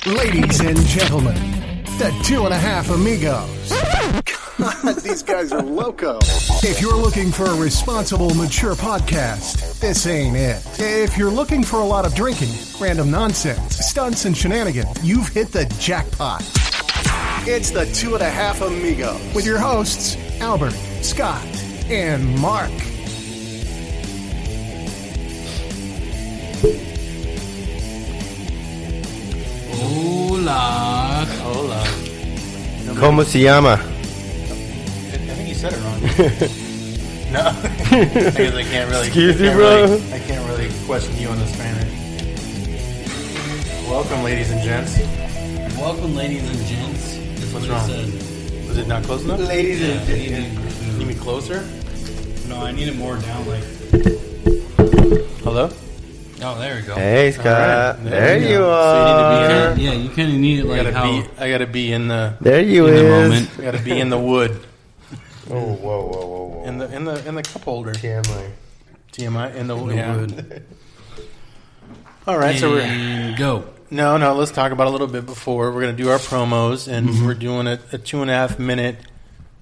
Ladies and gentlemen, the 2.5 Amigos. God, these guys are loco. If you're looking for a responsible, mature podcast, this ain't it. If you're looking for a lot of drinking, random nonsense, stunts, and shenanigans, you've hit the jackpot. It's the 2.5 Amigos with your hosts, Albert, Scott, and Mark. Hola. Hola. ¿Cómo se llama? I think you said it wrong. No. Because I can't really. Excuse me, bro. I can't really question you on the Spanish. Welcome, ladies and gents. Welcome, ladies and gents. That's What's what wrong? it Was it not close enough? Ladies said. and Yeah, You need me closer? no, I need it more down. Like, Hello? oh, there we go. Hey, Scott. All right. There you So are. Yeah, you kind of need it like how I gotta be in the. There you in the is. moment. I gotta be in the wood. Oh, whoa. In the cup holder. TMI. TMI in the Yeah. wood. All right, so we're. And go. No, let's talk about a little bit before. We're going to do our promos, and we're doing a 2.5 minute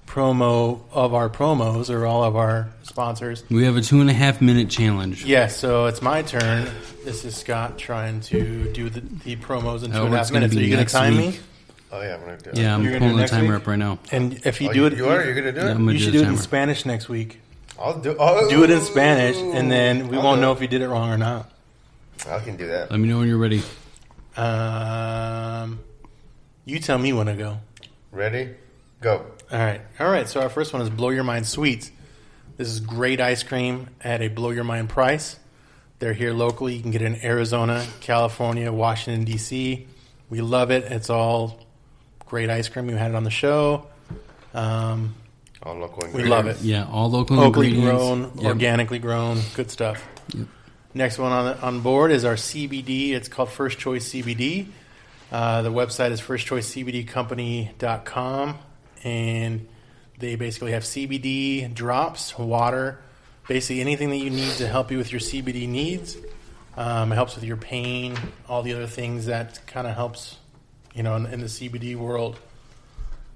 promo of our promos, or all of our sponsors. We have a 2.5 minute challenge. Yes, so it's my turn. This is Scott trying to do the promos in 2.5 minutes. Are you going to time me? Oh, yeah, I'm going to do it. Yeah, I'm You're gonna do pulling the next timer week? up right now. And if you Oh, do it, You are? You're going to do Yeah, it? I'm gonna you should do do the it in timer. Spanish next week. I'll do Do it in Spanish, and then we I'll won't do know it. if you did it wrong or not. I can do that. Let me know when you're ready. You tell me when to go. Ready? Go. All right. So our first one is Blow Your Mind Sweets. This is great ice cream at a blow your mind price. They're here locally. You can get it in Arizona, California, Washington, D.C. We love it. It's all great ice cream. We had it on the show. All local We love it. Yeah, all local Locally ingredients. grown, Yep. organically grown, good stuff. Yep. Next one on board is our CBD. It's called First Choice CBD. The website is firstchoicecbdcompany.com, and they basically have CBD drops, water, basically anything that you need to help you with your CBD needs. It helps with your pain, all the other things that kind of helps, in the CBD world.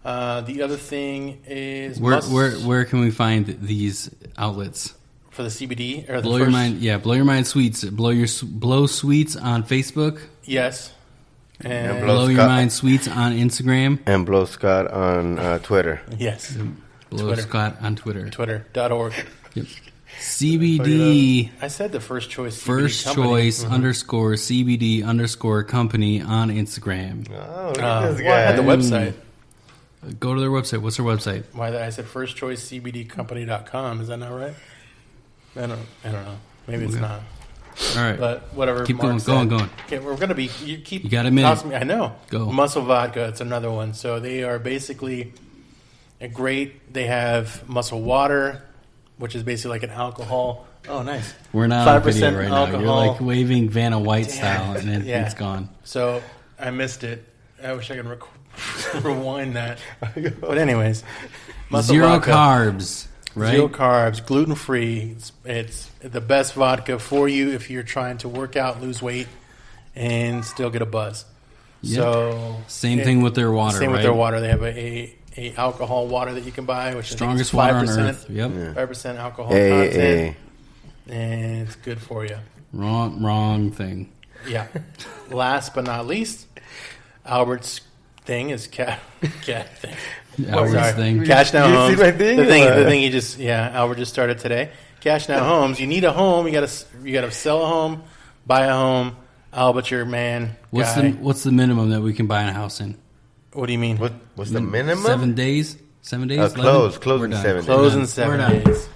The other thing is Where can we find these outlets? for the CBD or the Blow first, your mind, yeah. Blow your mind sweets. Blow sweets on Facebook. Yes, and Blow Blow your Scott. mind sweets on Instagram. And blow Scott on Twitter. yes, Blow Twitter. Scott on Twitter. Twitter.org. Yep. CBD I said the First Choice CBD First company. Choice underscore CBD underscore company on Instagram. Oh, look at this Well, I had the guy. website. Go to their website. What's their website? Why I said firstchoicecbdcompany.com. Is that not right? I don't know. Maybe it's not. All right. But whatever. Keep Mark going, said. going. Okay, we're gonna be. You got a minute. tossing me- I know. Go. Muscle Vodka. It's another one. So they are basically a great. They have Muscle Water, which is basically like an alcohol. Oh, nice. We're not on 5% video right now. You're alcohol. like waving Vanna White style, and then Yeah. it's gone. So I missed it. I wish I could rewind that. But anyways, Muscle Zero Vodka. carbs, right? Zero carbs, gluten free. It's the best vodka for you if you're trying to work out, lose weight, and still get a buzz. Yep. So Same thing with their water. Same right? with their water. They have a alcohol water that you can buy, which Strongest I think water is on 5%, earth. Yep. 5% alcohol Hey, content, and it's good for you. Wrong thing. Yeah. Last but not least, Albert's thing is cat thing. Albert's Sorry. thing. Cash Now You Homes. see my thing, The or thing what? he just Albert just started today. Cash Now Homes. You need a home. You gotta sell a home, buy a home. Albert's your man. Guy. What's the minimum that we can buy a house in? What do you mean? What's the minimum? 7 days. 7 days. 11? Close We're in done. 7 days. Close in We're 7 done. days.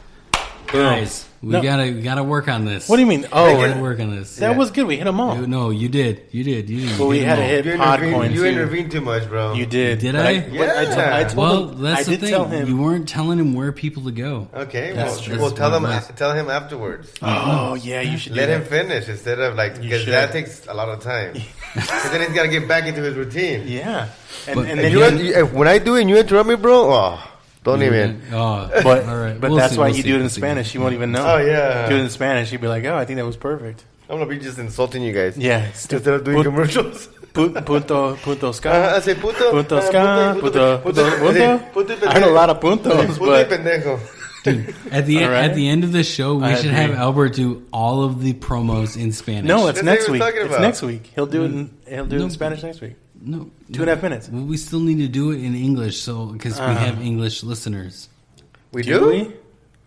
Guys, we No. gotta work on this. What do you mean? We Oh, gotta work on this. that was good. We hit them all. No, you did. You did. Well, we hit had them to all. hit You pod intervene, coin you too. intervene too much, bro. You did. Did But I? but I Yeah. told Well, him. that's I the did thing. tell him. You weren't telling him where people to go. Okay, That's well, true. tell him afterwards. Oh yeah, you should Let do him that. finish instead of because should. that takes a lot of time. Because then he's got to get back into his routine. Yeah, and, But- and If then when I do it and you interrupt me, bro, don't even. Oh, But all right. but We'll that's see, why we'll you see, do it in we'll see. Spanish. You won't even know. Oh, yeah. Do it in Spanish. You'd be like, oh, I think that was perfect. I'm gonna be just insulting you guys. Yeah. Instead of doing commercials. Punto ska. I say puto. Punto ska. Punto. I heard a lot of puntos, Puto y but pendejo. At the end of the show, we I should agree. have Albert do all of the promos in Spanish. no, it's That's next what week. we're talking It's about. next week. He'll do it in Spanish next week. no 2.5 minutes. Well, we still need to do it in English, so because we have English listeners. We Do do? we?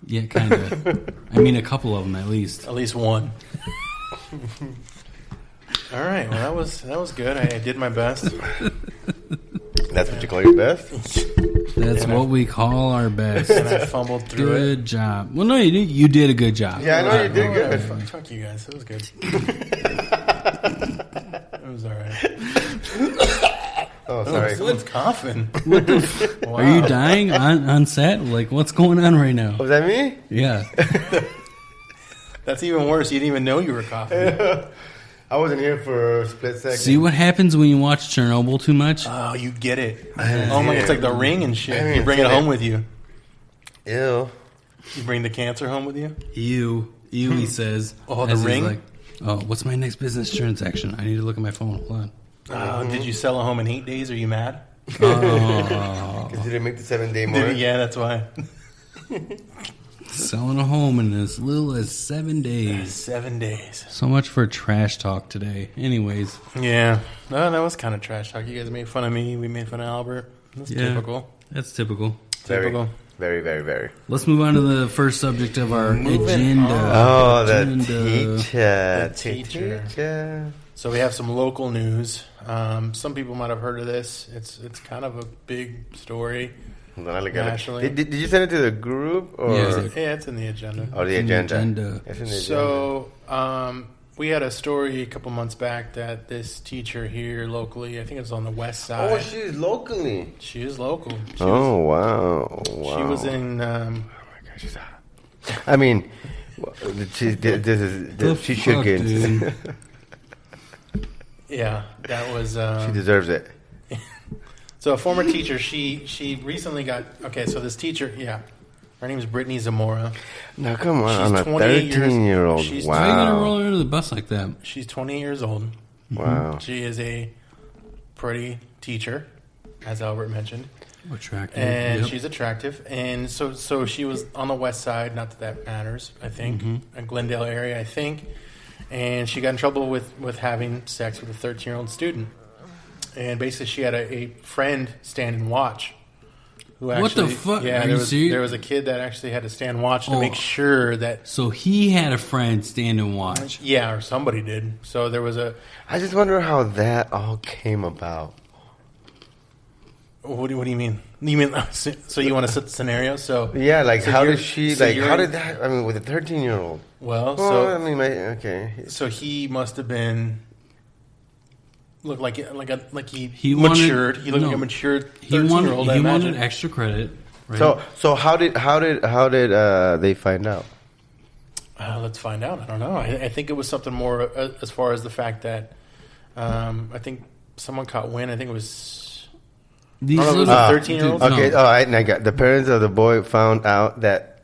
Yeah, kind of. I mean, a couple of them at least. At least one. All right. Well, that was good. I did my best. That's what you call your best? That's what we call our best. And I fumbled through it. Good job. Well, no, you did a good job. Yeah, I know you did good. Fuck you guys. It was good. It was all right. Oh, sorry. Someone's coughing. Wow. Are you dying on set? Like, what's going on right now? Was that me? Yeah. That's even worse. You didn't even know you were coughing. I wasn't here for a split second. See what happens when you watch Chernobyl too much? Oh, you get it. Oh my, it's like the ring and I shit. haven't You bring it seen home it. with you. Ew. You bring the cancer home with you. You, he says. Oh, the as he's ring? Like, oh, what's my next business transaction? I need to look at my phone. Hold on. Did you sell it home in 8 days? Are you mad? Oh, Because you didn't make the 7-day mark. Yeah, that's why. selling a home in as little as 7 days. 7 days. So much for trash talk today. Anyways, Yeah. No, that was kind of trash talk. You guys made fun of me. We made fun of Albert. That's yeah, typical. that's typical. Typical. Very, very, very. Let's move on to the first subject of our Moving agenda. on. Oh, the Agenda. teacher. The teacher. Teacher. So we have some local news. Some people might have heard of this. It's kind of a big story. Hold on, I look at it. Nationally. Did you send it to the group? Or? Yeah, it's Yeah, it's in the agenda. Oh, the in the agenda. agenda. It's in the agenda. So we had a story a couple months back that this teacher here locally, I think it's on the west side. Oh, she's locally. She is local. Oh, wow. She was in. Oh, my gosh, she's hot. I mean, she should fuck, get. dude? Yeah, that was. She deserves it. So a former teacher, she recently got. Okay, so this teacher, yeah, her name is Brittany Zamora. Now, come on. She's I'm a 28 years 13-year-old. she's- Why are you gonna Wow. roll her under the bus like that? She's 20 years old. Wow. She is a pretty teacher, as Albert mentioned. Attractive. And Yep. she's attractive, and so she was on the west side. Not that matters, I think, in Glendale area, I think. And she got in trouble with having sex with a 13-year-old student. And basically, she had a friend stand and watch. Who What actually, the fuck? Yeah, Are you serious? there was a kid that actually had to stand watch to Oh. make sure that. So he had a friend stand and watch. Yeah, or somebody did. So there was a. I just wonder how that all came about. What do you mean? You mean so you want to set the scenario? So Yeah, like so how you're- did she, so like, you're- how did that, I mean, with a 13-year-old? Well, Well, so I mean, okay. So he must have been looked like he He wanted- matured. He looked no. like a mature He 13-year-old. wanted I imagine. extra credit. Right? So how did they find out? Let's find out. I don't know. I think it was something more as far as the fact that I think someone caught wind. I think it was These I don't know, little- it was a 13-year-old? dude, Okay, no. all right, and I got the parents of the boy found out that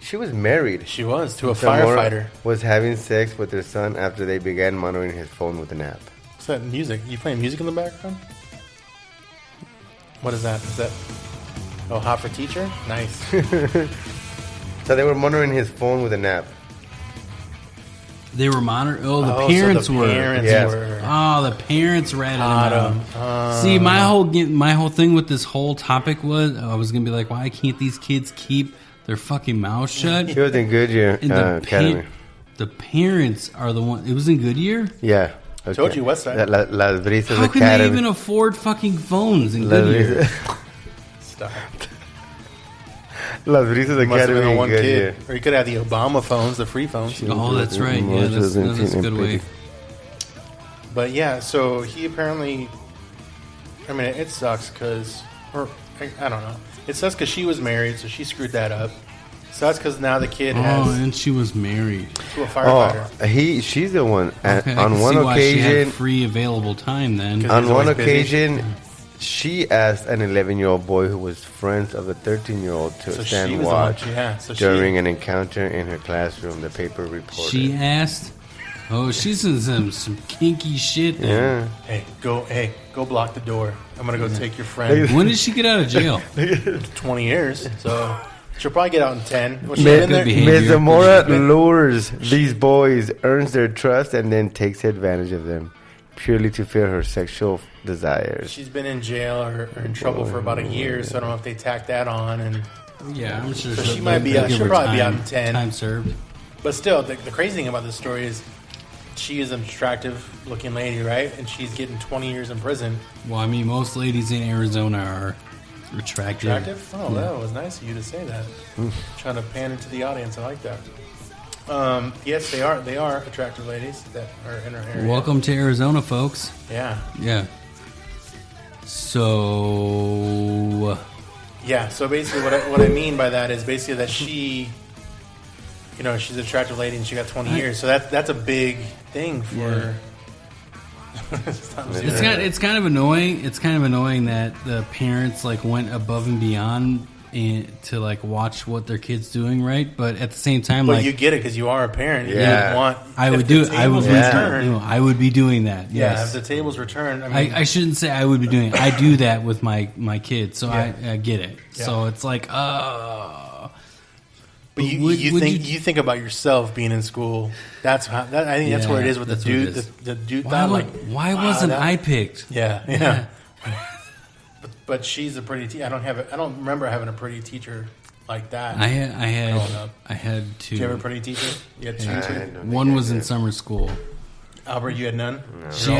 she was married. she was to a Zamora firefighter. was having sex with their son after they began monitoring his phone with an app. What's that music? You playing music in the background? What is that? Is that hot for teacher? Nice. So they were monitoring his phone with an app. They were monitoring. Oh, the Oh, so parents the were. parents Yes. were. Oh, the parents ratted him Hot out. 'em. See, my whole thing with this whole topic was I was gonna be like, why can't these kids keep their fucking mouths shut? He was in Goodyear And the Academy. the parents are the one. It was in Goodyear. Yeah. Okay. Told you, West Side. Las Brisas How can they Academy. even afford fucking phones in Las Goodyear? Brisas, Stop. Las Brisas Must have been Academy the in one Goodyear. kid, or you could have the Obama phones, the free phones. Oh, that's right. Yeah, that's a good way. But yeah, so he apparently. I mean, it sucks because, or I don't know. It sucks because she was married, so she screwed that up. Sucks because now the kid Oh, has and she was married. to a firefighter. Oh, she's the one. Okay, I On can one see why she had occasion, free available time then. Because- on He's one always busy. occasion, she asked an 11-year-old boy who was friends of a 13-year-old to So she stand was the one- watch yeah, so she- during an encounter in her classroom. The paper reported. She asked. Oh, she's in some kinky shit. Then. Yeah. Hey, go block the door. I'm gonna go take your friend. When did she get out of jail? 20 years. So she'll probably get out in 10. Well, she's Good been there. behavior. Ms. Zamora lures these boys, earns their trust, and then takes advantage of them purely to fulfill her sexual desires. She's been in jail or in trouble for about a year, so I don't know if they tacked that on. And Yeah, I'm sure So she might be out- give she'll her probably be out in 10. Time served. But still, the crazy thing about this story is she is an attractive-looking lady, right? And she's getting 20 years in prison. Well, I mean, most ladies in Arizona are attractive. Attractive? Oh, that was nice of you to say that. Trying to pan into the audience. I like that. Yes, they are. They are attractive ladies that are in her area. Welcome to Arizona, folks. Yeah. Yeah. So, Yeah, so basically what I mean by that is basically that she, she's an attractive lady and she got 20 years. So that's a big thing for... it's kind of annoying. It's kind of annoying that the parents went above and beyond to watch what their kid's doing, right? But at the same time, But you get it because you are a parent. You Yeah. want... I would if do. the I would. tables return- I would be doing that. Yeah, Yes. if the tables return, I mean... I shouldn't say I would be doing it. I do that with my kids, so Yeah. I get it. Yeah. So it's like, But you think about yourself being in school. That's how. I think that's Yeah, where it is with the that's what it dude. is. The dude why, thought why wow, wasn't that- I picked? Yeah. But she's a pretty. I don't remember having a pretty teacher like that. I Growing up. had two. Did you have a pretty teacher? You had two. One was in summer school. Albert, you had none. She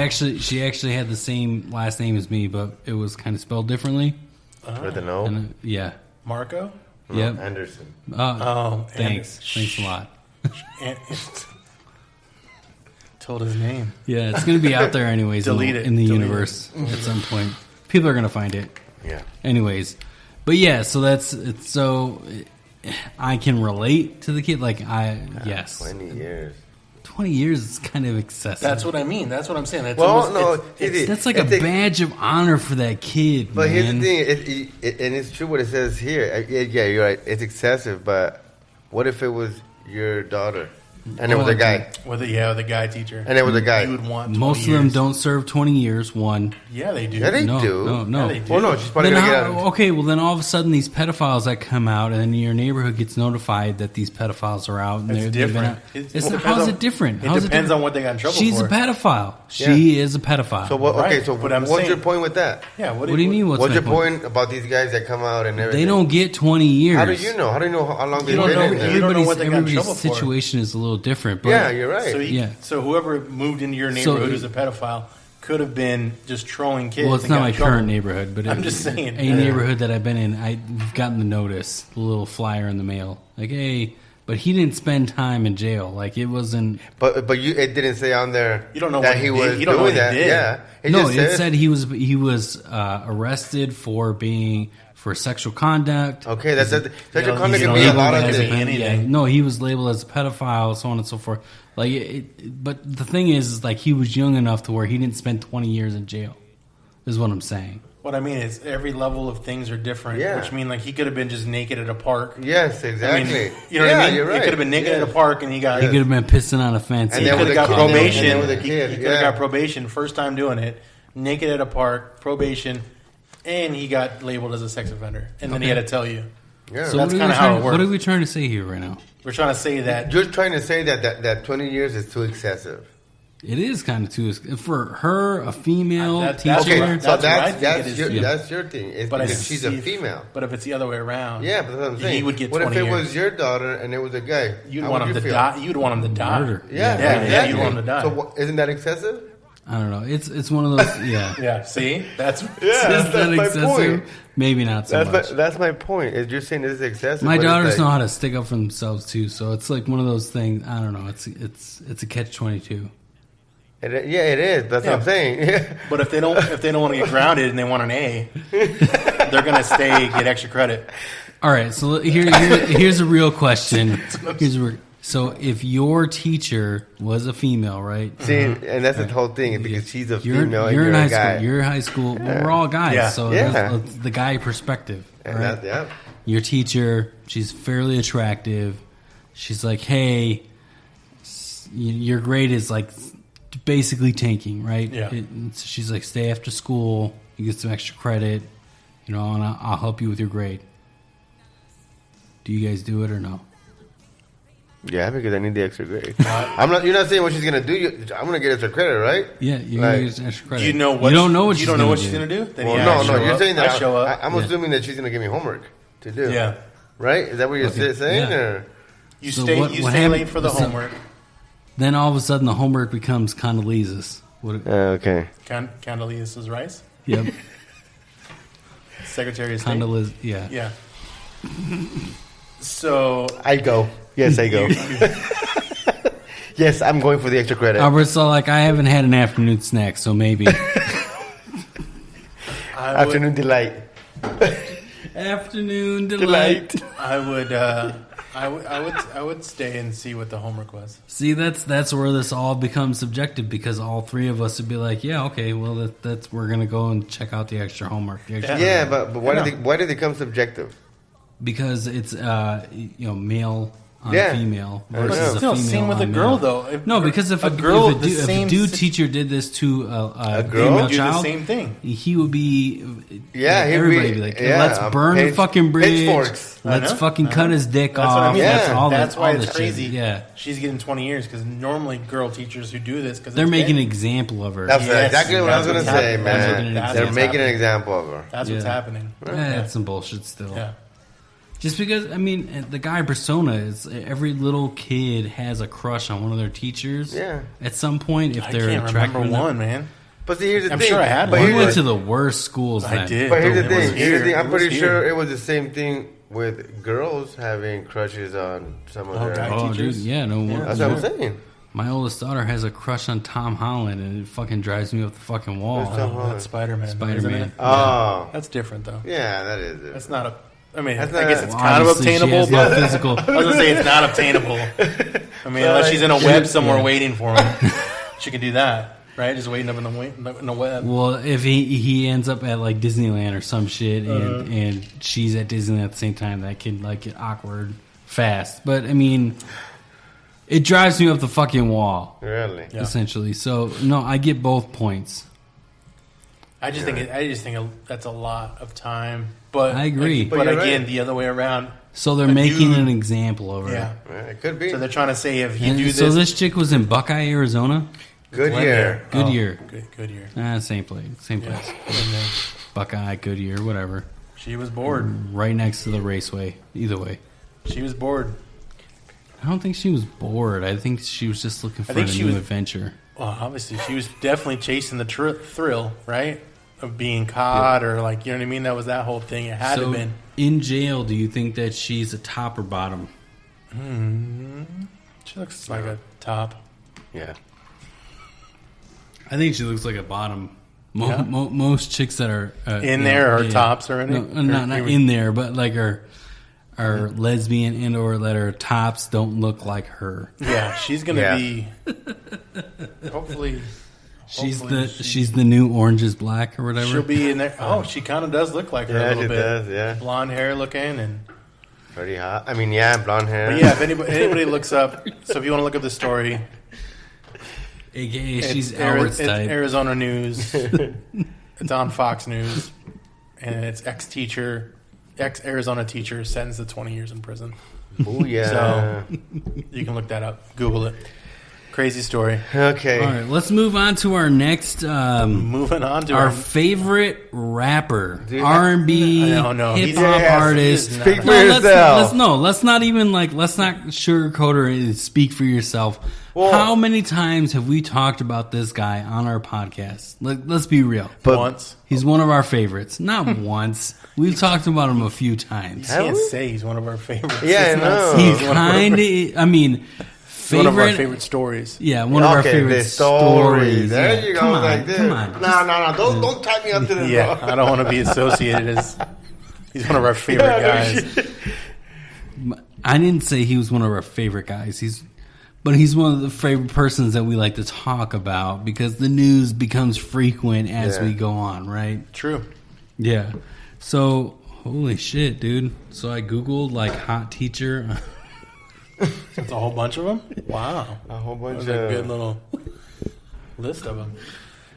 actually had the same last name as me, but it was kind of spelled differently. With an O? And, yeah. Marco. Yep. Anderson. Oh, Thanks. Thanks a lot. And, told his name. Yeah, it's going to be out there anyways Delete it. in the Delete universe at some point. People are going to find it. Yeah. Anyways, but yeah, so it's so I can relate to the kid. Yes, 20 years. 20 years is kind of excessive. That's what I mean. That's what I'm saying. That's Well, almost, no, it's- That's like a badge of honor for that kid. But here's man. the thing, and it's true what it says here. Yeah, you're right. It's excessive, but what if it was your daughter? And it was a guy. with the guy teacher. And it was a guy. You would want 20 Most of them years. don't serve 20 years. One. Yeah, they do. Yeah, they No, do. no. Yeah, they do. Well, no, she's probably Then going to how- get out. okay, well then all of a sudden these pedophiles that come out, and then your neighborhood gets notified that these pedophiles are out. And It's they've been different. out. It It's- depends how's on- it different? it How's depends different? on what they got in trouble She's for. a pedophile. She is a pedophile. So what? Okay, Right, so but I'm what's your saying- point with that? Yeah. what do you mean? What's my your point about these guys that come out and everything? They don't get 20 years. How do you know? How do you know how long they've don't been know- in there? you don't know what they got in everybody's trouble for. situation is a little different. But Yeah, you're right. So whoever moved into your neighborhood as a pedophile could have been just trolling kids. Well, it's and not got my in trouble. current neighborhood, but I'm just saying. a neighborhood that I've been in, I've gotten the notice, the little flyer in the mail, like, hey, but he didn't spend time in jail. Like it wasn't. But it didn't say on there. You don't know that what he was did. You don't know doing what he that. did. Yeah, No, just it said he was arrested for sexual conduct. Okay, that's sexual you know, conduct you can know, be a labeled lot of as things. anything. No, he was labeled as a pedophile, so on and so forth. But the thing is like he was young enough to where he didn't spend 20 years in jail. Is what I'm saying. What I mean is every level of things are different. Yeah. Which mean like he could have been just naked at a park. Yes, exactly. I mean, you know what I mean? You're right. He could have been naked at a park and he got. He could have been pissing on a fence. And He then could with have a got kid. probation. And then with a He kid, could have yeah. got probation first time doing it, naked at a park, probation, and he got labeled as a sex offender. And then he had to tell you. Yeah. So That's what are we kinda how trying- it works. What are we trying to say here right now? We're trying to say that Just trying to say that 20 years is too excessive. It is kind of too for her, a female That's teacher. what- Okay, so That's what I think it is, too. that's your thing. It's But I because she's see a if- female. But if it's the other way around, Yeah, but that's what I'm saying. he would get what 20 if it years. was your daughter and it was a guy? You'd How want would him you to feel? die. You'd want him to die. Murder. Yeah, Yeah, exactly. you want him to die. So isn't that excessive? I don't know. It's one of those. Yeah. Yeah. See, that's Is that my excessive? point. Maybe not so much. That's my point. Is you're saying this is excessive? My but it's daughters like- know how to stick up for themselves too, so it's like one of those things. I don't know. It's a catch-22. Yeah, it is. That's what I'm saying. But if they don't want to get grounded and they want an A, they're gonna stay, get extra credit. All right, so here's a real question. So if your teacher was a female, right? See, and that's the whole thing because she's a You're, female and you're in you're high a guy. school. You're in high school. Well, we're all guys, Yeah. so Yeah. that's the guy perspective. And right? yeah. Your teacher, she's fairly attractive. She's like, hey, your grade is like basically tanking, right? Yeah. She's like, stay after school, you get some extra credit, and I'll help you with your grade. Do you guys do it or no? Yeah, because I need the extra grade. You're not saying what she's gonna do. I'm gonna get extra credit, right? Yeah, you're gonna get extra credit. You don't know what she's gonna do. Then no. You're saying that I show up. I'm assuming that she's gonna give me homework to do. Yeah. Right? Is that what you're saying? Yeah. Or You stay late for the homework. Then all of a sudden the homework becomes Condoleezza's. okay. Condoleezza's rice. Yep. Secretary of State. Condoleezza. Yeah. Yeah. So I go. Yes, I go. Yes, I'm going for the extra credit. Albert's all like, I haven't had an afternoon snack, so maybe. Afternoon delight. Afternoon delight. I would stay and see what the homework was. See, that's where this all becomes subjective, because all three of us would be like, yeah, okay, well that's we're gonna go and check out the extra homework. Yeah, but why did it become subjective? Because it's male on female But versus still, a female same with a on girl male. though. Because if a dude teacher did this to a girl, female do child, the same thing. he would be everybody would be like, let's burn the fucking bridge. Let's fucking cut his dick That's off. what I mean. Yeah. That's why it's shit. crazy. Yeah, she's getting 20 years because normally girl teachers who do this because they're making an example of her. That's exactly what I was gonna say, man. They're making an example of her. That's what's happening. That's some bullshit still. Yeah. Just because, I mean, the guy persona is every little kid has a crush on one of their teachers. Yeah. At some point, if they're I can't attracted remember to one, man. But see, here's the I'm thing. sure I had but one. We went to the worst schools. I then. did. But here's the It was thing. Here's the thing. here. I'm It was pretty here. sure it was the same thing with girls having crushes on some of their. guy Oh, dude, teachers? yeah, no more. That's what I'm saying. My oldest daughter has a crush on Tom Holland, and it fucking drives me up the fucking wall. Where's Tom Holland? That's Spider-Man. Spider-Man. Isn't it? Oh. That's different though. Yeah, that is it. That's not a. I mean, That's I not- guess it's Well, kind of obviously she obtainable, has no but physical. I was gonna say it's not obtainable. I mean, unless she's in a web somewhere waiting for him, she can do that, right? Just waiting up in the web. Well, if he ends up at like Disneyland or some shit, and she's at Disneyland at the same time, that can like get awkward fast. But I mean, it drives me up the fucking wall, Really? Yeah. essentially. So no, I get both points. I just think that's a lot of time. But I agree. But But you're again, right. the other way around. So they're A making dude- an example of her. Yeah. Yeah, it could be. So they're trying to say if you And do this, so this chick was in Buckeye, Arizona. Goodyear. Goodyear. Goodyear. Same place. Same place. Yeah. And then Buckeye, Goodyear, whatever. she was bored. Right next to the raceway. Either way. She was bored. I don't think she was bored. I think she was just looking for a think she new was- adventure. Well, obviously, she was definitely chasing the thrill, right? Of being caught or like, you know what I mean? That was that whole thing. It had to have been. In jail, do you think that she's a top or bottom? She looks like a top. Yeah. I think she looks like a bottom. Yeah. Most chicks that are In there are tops already? No, not in there, but like are lesbian and or that are tops don't look like her. Yeah, she's going to be. Hopefully. She's hopefully the new Orange is Black or whatever. She'll be in there. Oh, she kind of does look like her a Yeah, little she bit. does, yeah. Blonde hair looking and. Pretty hot. I mean, yeah, blonde hair. But yeah, if anybody looks up, so if you want to look up the story, AKA she's it's Albert's it's type. Arizona News. It's on Fox News, and it's ex-Arizona teacher sentenced to 20 years in prison. Oh, yeah. So you can look that up. Google it. Crazy story. Okay. All right, let's move on to our next Moving on to our our favorite rapper, Dude, R&B, no, hip he's- hop yes, artist. he is Speak not. for yourself. Let's not sugarcoat her and speak for yourself. Well- How many times have we talked about this guy on our podcast? Let's be real. But- Once. He's one of our favorites. Not once. We've talked about him a few times. You can't say he's one of our favorites. Yeah, It's I know. not- He's one of our kind favorite- of, I mean, one of our favorite. favorite stories. Yeah, one of our favorite the story. stories. There Yeah, you go. Come on, like this. come on. No. Don't tie me up to this. Yeah, bro. I don't want to be associated as. He's one of our favorite Yeah, no guys. shit. I didn't say he was one of our favorite guys. But he's one of the favorite persons that we like to talk about because the news becomes frequent as Yeah. we go on, right? True. Yeah. So, holy shit, dude. So I Googled like hot teacher That's a whole bunch of them? Wow. A whole bunch That of... was a good little list of them.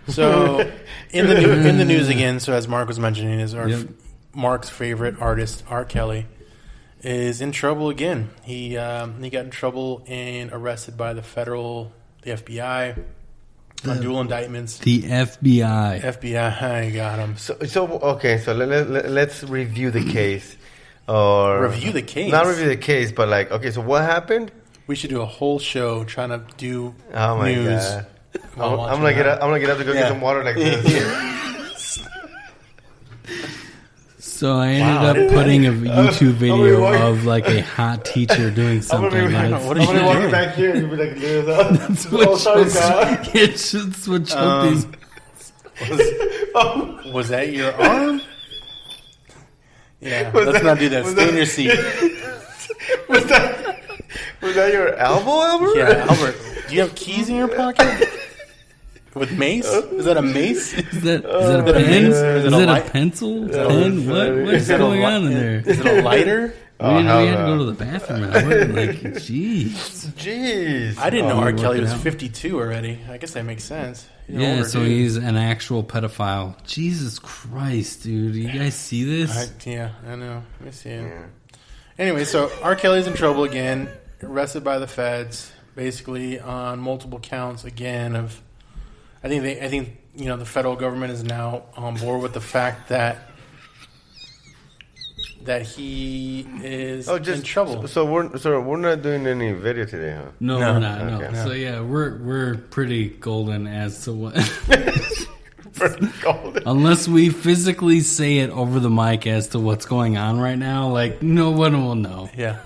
So, in the news again, so as Mark was mentioning, is Mark's favorite artist, R. Kelly, is in trouble again. He got in trouble and arrested by the FBI on dual indictments. The FBI. FBI got him. So okay, so let's review the case. Or Review the case? Not review the case, but like, okay, so what happened? We should do a whole show trying to do Oh my news. God. I'm gonna get up to go get some water like this. So I ended up putting a YouTube video of like a hot teacher doing something. What is she walking doing? back here and you'll be like, That's what choked these. Was that your arm? Yeah, let's not do that. Stay in your seat. Was that your elbow, Albert? Yeah, Albert. Do you have keys in your pocket? With mace? Is that a mace? Is that a pen? Is Is it a it a light? pencil? Pen? What's going on in there? Is it a lighter? We had to go to the bathroom. Like, jeez. I didn't know R. Kelly was out. 52 already. I guess that makes sense. He's an Yeah, older so dude. he's an actual pedophile. Jesus Christ, dude. You guys see this? Yeah, I know. Let me see it. Yeah. Anyway, so R. Kelly's in trouble again. Arrested by the feds, basically on multiple counts again of. I think the federal government is now on board with the fact that he is in trouble. So we're not doing any video today, huh? No, we're not. Okay. No. So yeah, we're pretty golden as to what. Pretty golden. Unless we physically say it over the mic as to what's going on right now, like no one will know. Yeah,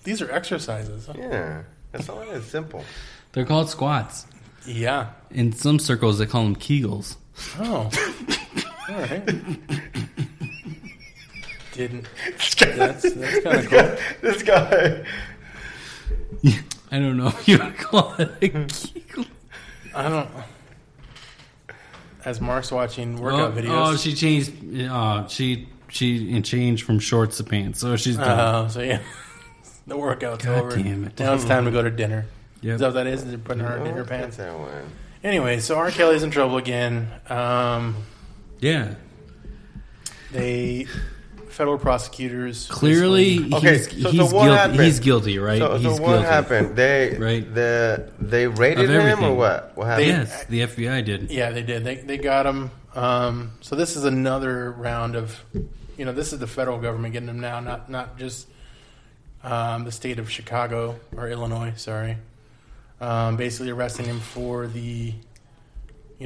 these are exercises. Huh? Yeah, that's all. It's simple. They're called squats. Yeah. In some circles, they call them Kegels. Oh. All right. That's kind of cool. This guy. I don't know if you would call it a Kegel. I don't. As Mark's watching workout videos. Oh, she changed. She changed from shorts to pants, so she's done. So yeah, the workout's God over. damn it. Now it's time to go to dinner. Yep. Is that what that is? Is it putting her in dinner pants? That's that one. Anyway, so R. Kelly's in trouble again. Yeah. Federal prosecutors clearly he's guilty, right? So he's what guilty. happened? They raided him or what? What happened? Yes, the FBI did. Yeah, they did. They got him. So this is another round of, this is the federal government getting him now, not just the state of Chicago or Illinois. Sorry, basically arresting him for the,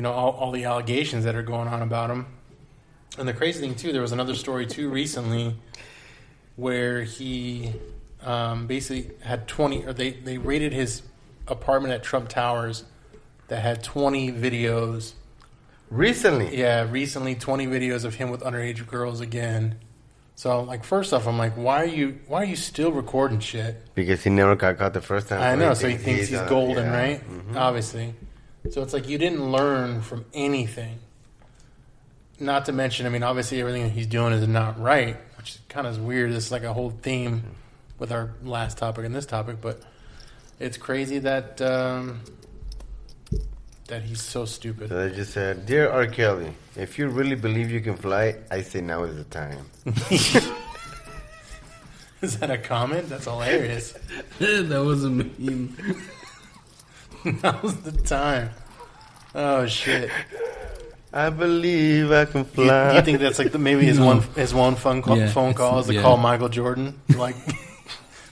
all the allegations that are going on about him. And the crazy thing too, there was another story too recently where he basically had 20, or they raided his apartment at Trump Towers that had 20 videos. Recently? Yeah, recently 20 videos of him with underage girls again. So like, first off, I'm like, why are you still recording shit? Because he never got caught the first time. I know, so he thinks he's golden, yeah. right? Mm-hmm. Obviously. So it's like you didn't learn from anything. Not to mention, obviously everything that he's doing is not right, which kind of is weird. This is like a whole theme with our last topic and this topic, but it's crazy that that he's so stupid. So they just said, "Dear R. Kelly, if you really believe you can fly, I say now is the time." Is that a comment? That's hilarious. That was a meme. Now's the time. Oh shit. I believe I can fly. Do you think that's like maybe his one phone call is to call Michael Jordan, like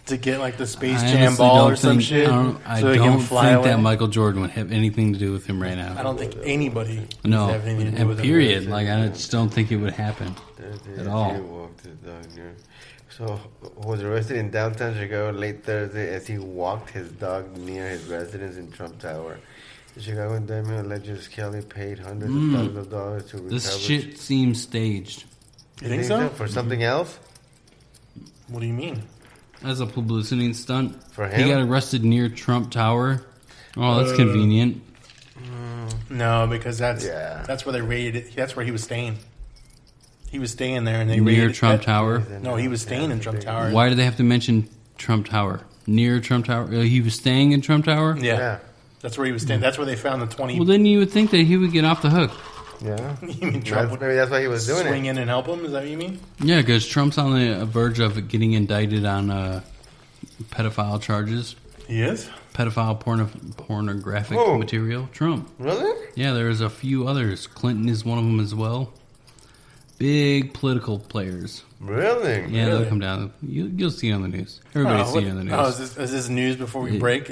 to get like the Space Jam ball or some shit, I so he don't can fly think away? that Michael Jordan would have anything to do with him right now. I don't think anybody No, would have anything to do with period. him. Like I just don't think it would happen at all. So was arrested in downtown Chicago late Thursday as he walked his dog near his residence in Trump Tower. The Chicago indictment alleges Kelly paid hundreds of thousands of dollars to recover. This shit seems staged. You think so? For something else? What do you mean? As a publicity stunt. For him? He got arrested near Trump Tower. Oh, that's convenient. No, because that's where they raided it. That's where he was staying. He was staying there, and they raided Near Trump Tower. No, he was staying in Trump Tower. Why do they have to mention Trump Tower. Near Trump Tower. He was staying in Trump Tower? Yeah. That's where he was staying. That's where they found the 20. Well, then you would think that he would get off the hook. Yeah. You mean Trump would Maybe that's why he was doing swing it. in and help him? Is that what you mean? Yeah, because Trump's on the verge of getting indicted on pedophile charges. He is? Pedophile pornographic Whoa. material. Trump. Really? Yeah, there's a few others. Clinton is one of them as well. Big political players. Really? Yeah, Really? they'll come down. You'll see it on the news. Everybody's seeing it on the news. Oh, is this news before we break?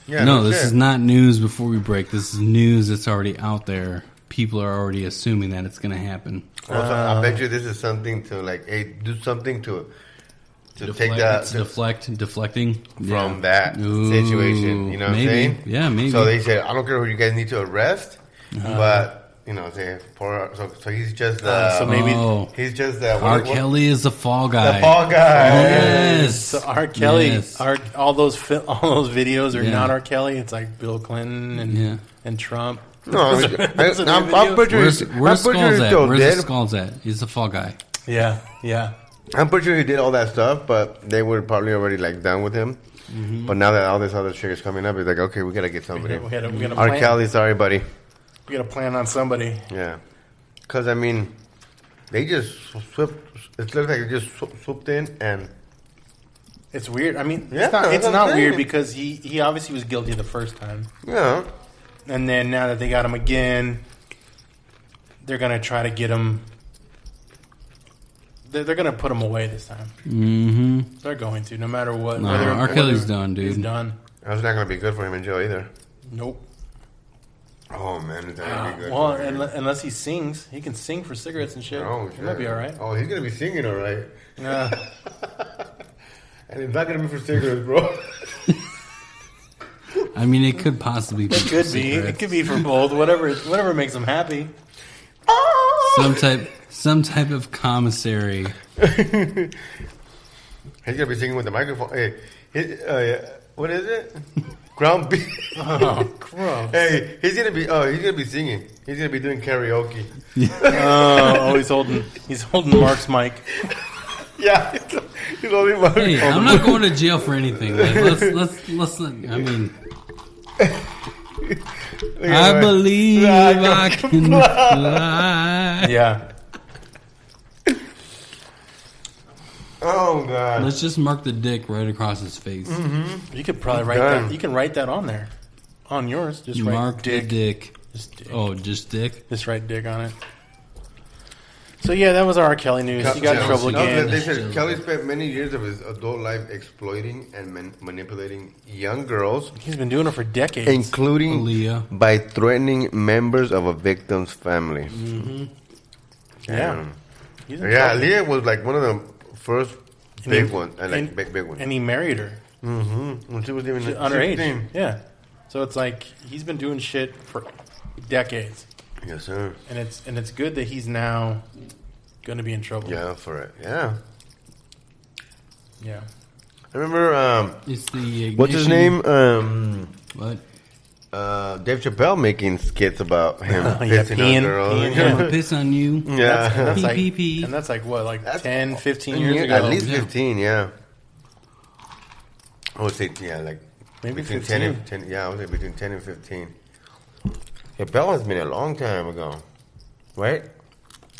Yeah, no, this shit. is not news before we break. This is news that's already out there. People are already assuming that it's going to happen. Also, I bet you this is something to like, hey, do something to take that deflecting from that situation. You know what I'm saying? Yeah, maybe. So they said, I don't care who you guys need to arrest, but say so he's just so maybe he's just R. Kelly is the fall guy. The fall guy. Yes. So R. Kelly, Yes. all those videos are not R. Kelly. It's like Bill Clinton and Trump. No, I'm pretty sure Where's Skulls at? Where's the Skulls at? He's the fall guy. Yeah. I'm pretty sure he did all that stuff, but they were probably already like done with him. Mm-hmm. But now that all this other shit is coming up, it's like, okay, we gotta get somebody. We gotta R. Kelly, sorry, buddy. We gotta plan on somebody. Yeah, because I mean, they just swooped. It looks like they just swooped in, and It's weird. I mean, Yeah, it's not that's what I'm weird saying. because he obviously was guilty the first time, yeah, and then now that they got him again, they're gonna try to get him. They're gonna put him away this time. Mm-hmm. They're going to, no matter what. No, R. Kelly's done, dude. He's done. that's not gonna be good for him in jail either. Nope. Oh man, it's not gonna be good. Well, for him. unless he sings, he can sing for cigarettes and shit. Oh, He might be all right. Oh, he's gonna be singing all right, Yeah. and it's not gonna be for cigarettes, bro. I mean, it could possibly be. It could be. It could be for both. Whatever makes him happy. Some type of commissary. He's gonna be singing with the microphone. Hey, what is it? Ground beef. Oh, gross. Hey, he's gonna be singing. He's gonna be doing karaoke. He's holding Mark's mic. Yeah, he's holding my. Hey, I'm not going to jail for anything. Like, let's. I mean, I believe I can fly. Yeah. Oh god. Let's just mark the dick right across his face. Mm-hmm. You could probably write that. You can write that on there, on yours. Just write Mark the dick. Just dick. Oh, just dick. Just write dick on it. So yeah, that was our R. Kelly news. He got in trouble again. They said Kelly spent many years of his adult life exploiting and manipulating young girls, He's been doing it for decades. including Aaliyah. by threatening members of a victim's family. Yeah. He's in Yeah, trouble. Leah was like one of the first big he- ones, big ones. And he married her. Mm-hmm. When she was even She's underage. 16. Yeah. So it's like he's been doing shit for decades. Yes, sir. And it's good that he's now going to be in trouble. Yeah, for it. Yeah. Yeah. I remember, It's the what's his ignition- name? What? Dave Chappelle making skits about him Yeah, pissing peeing- on girls. peeing, I'm gonna piss on you. Yeah. That's like, PPP. and that's like what, like That's 10, 15 years ago? At least Yeah. 15, yeah. I would say, yeah, like Maybe between 15. 10 and 10. Yeah, I would say between 10 and 15. Chappelle has been a long time ago, right?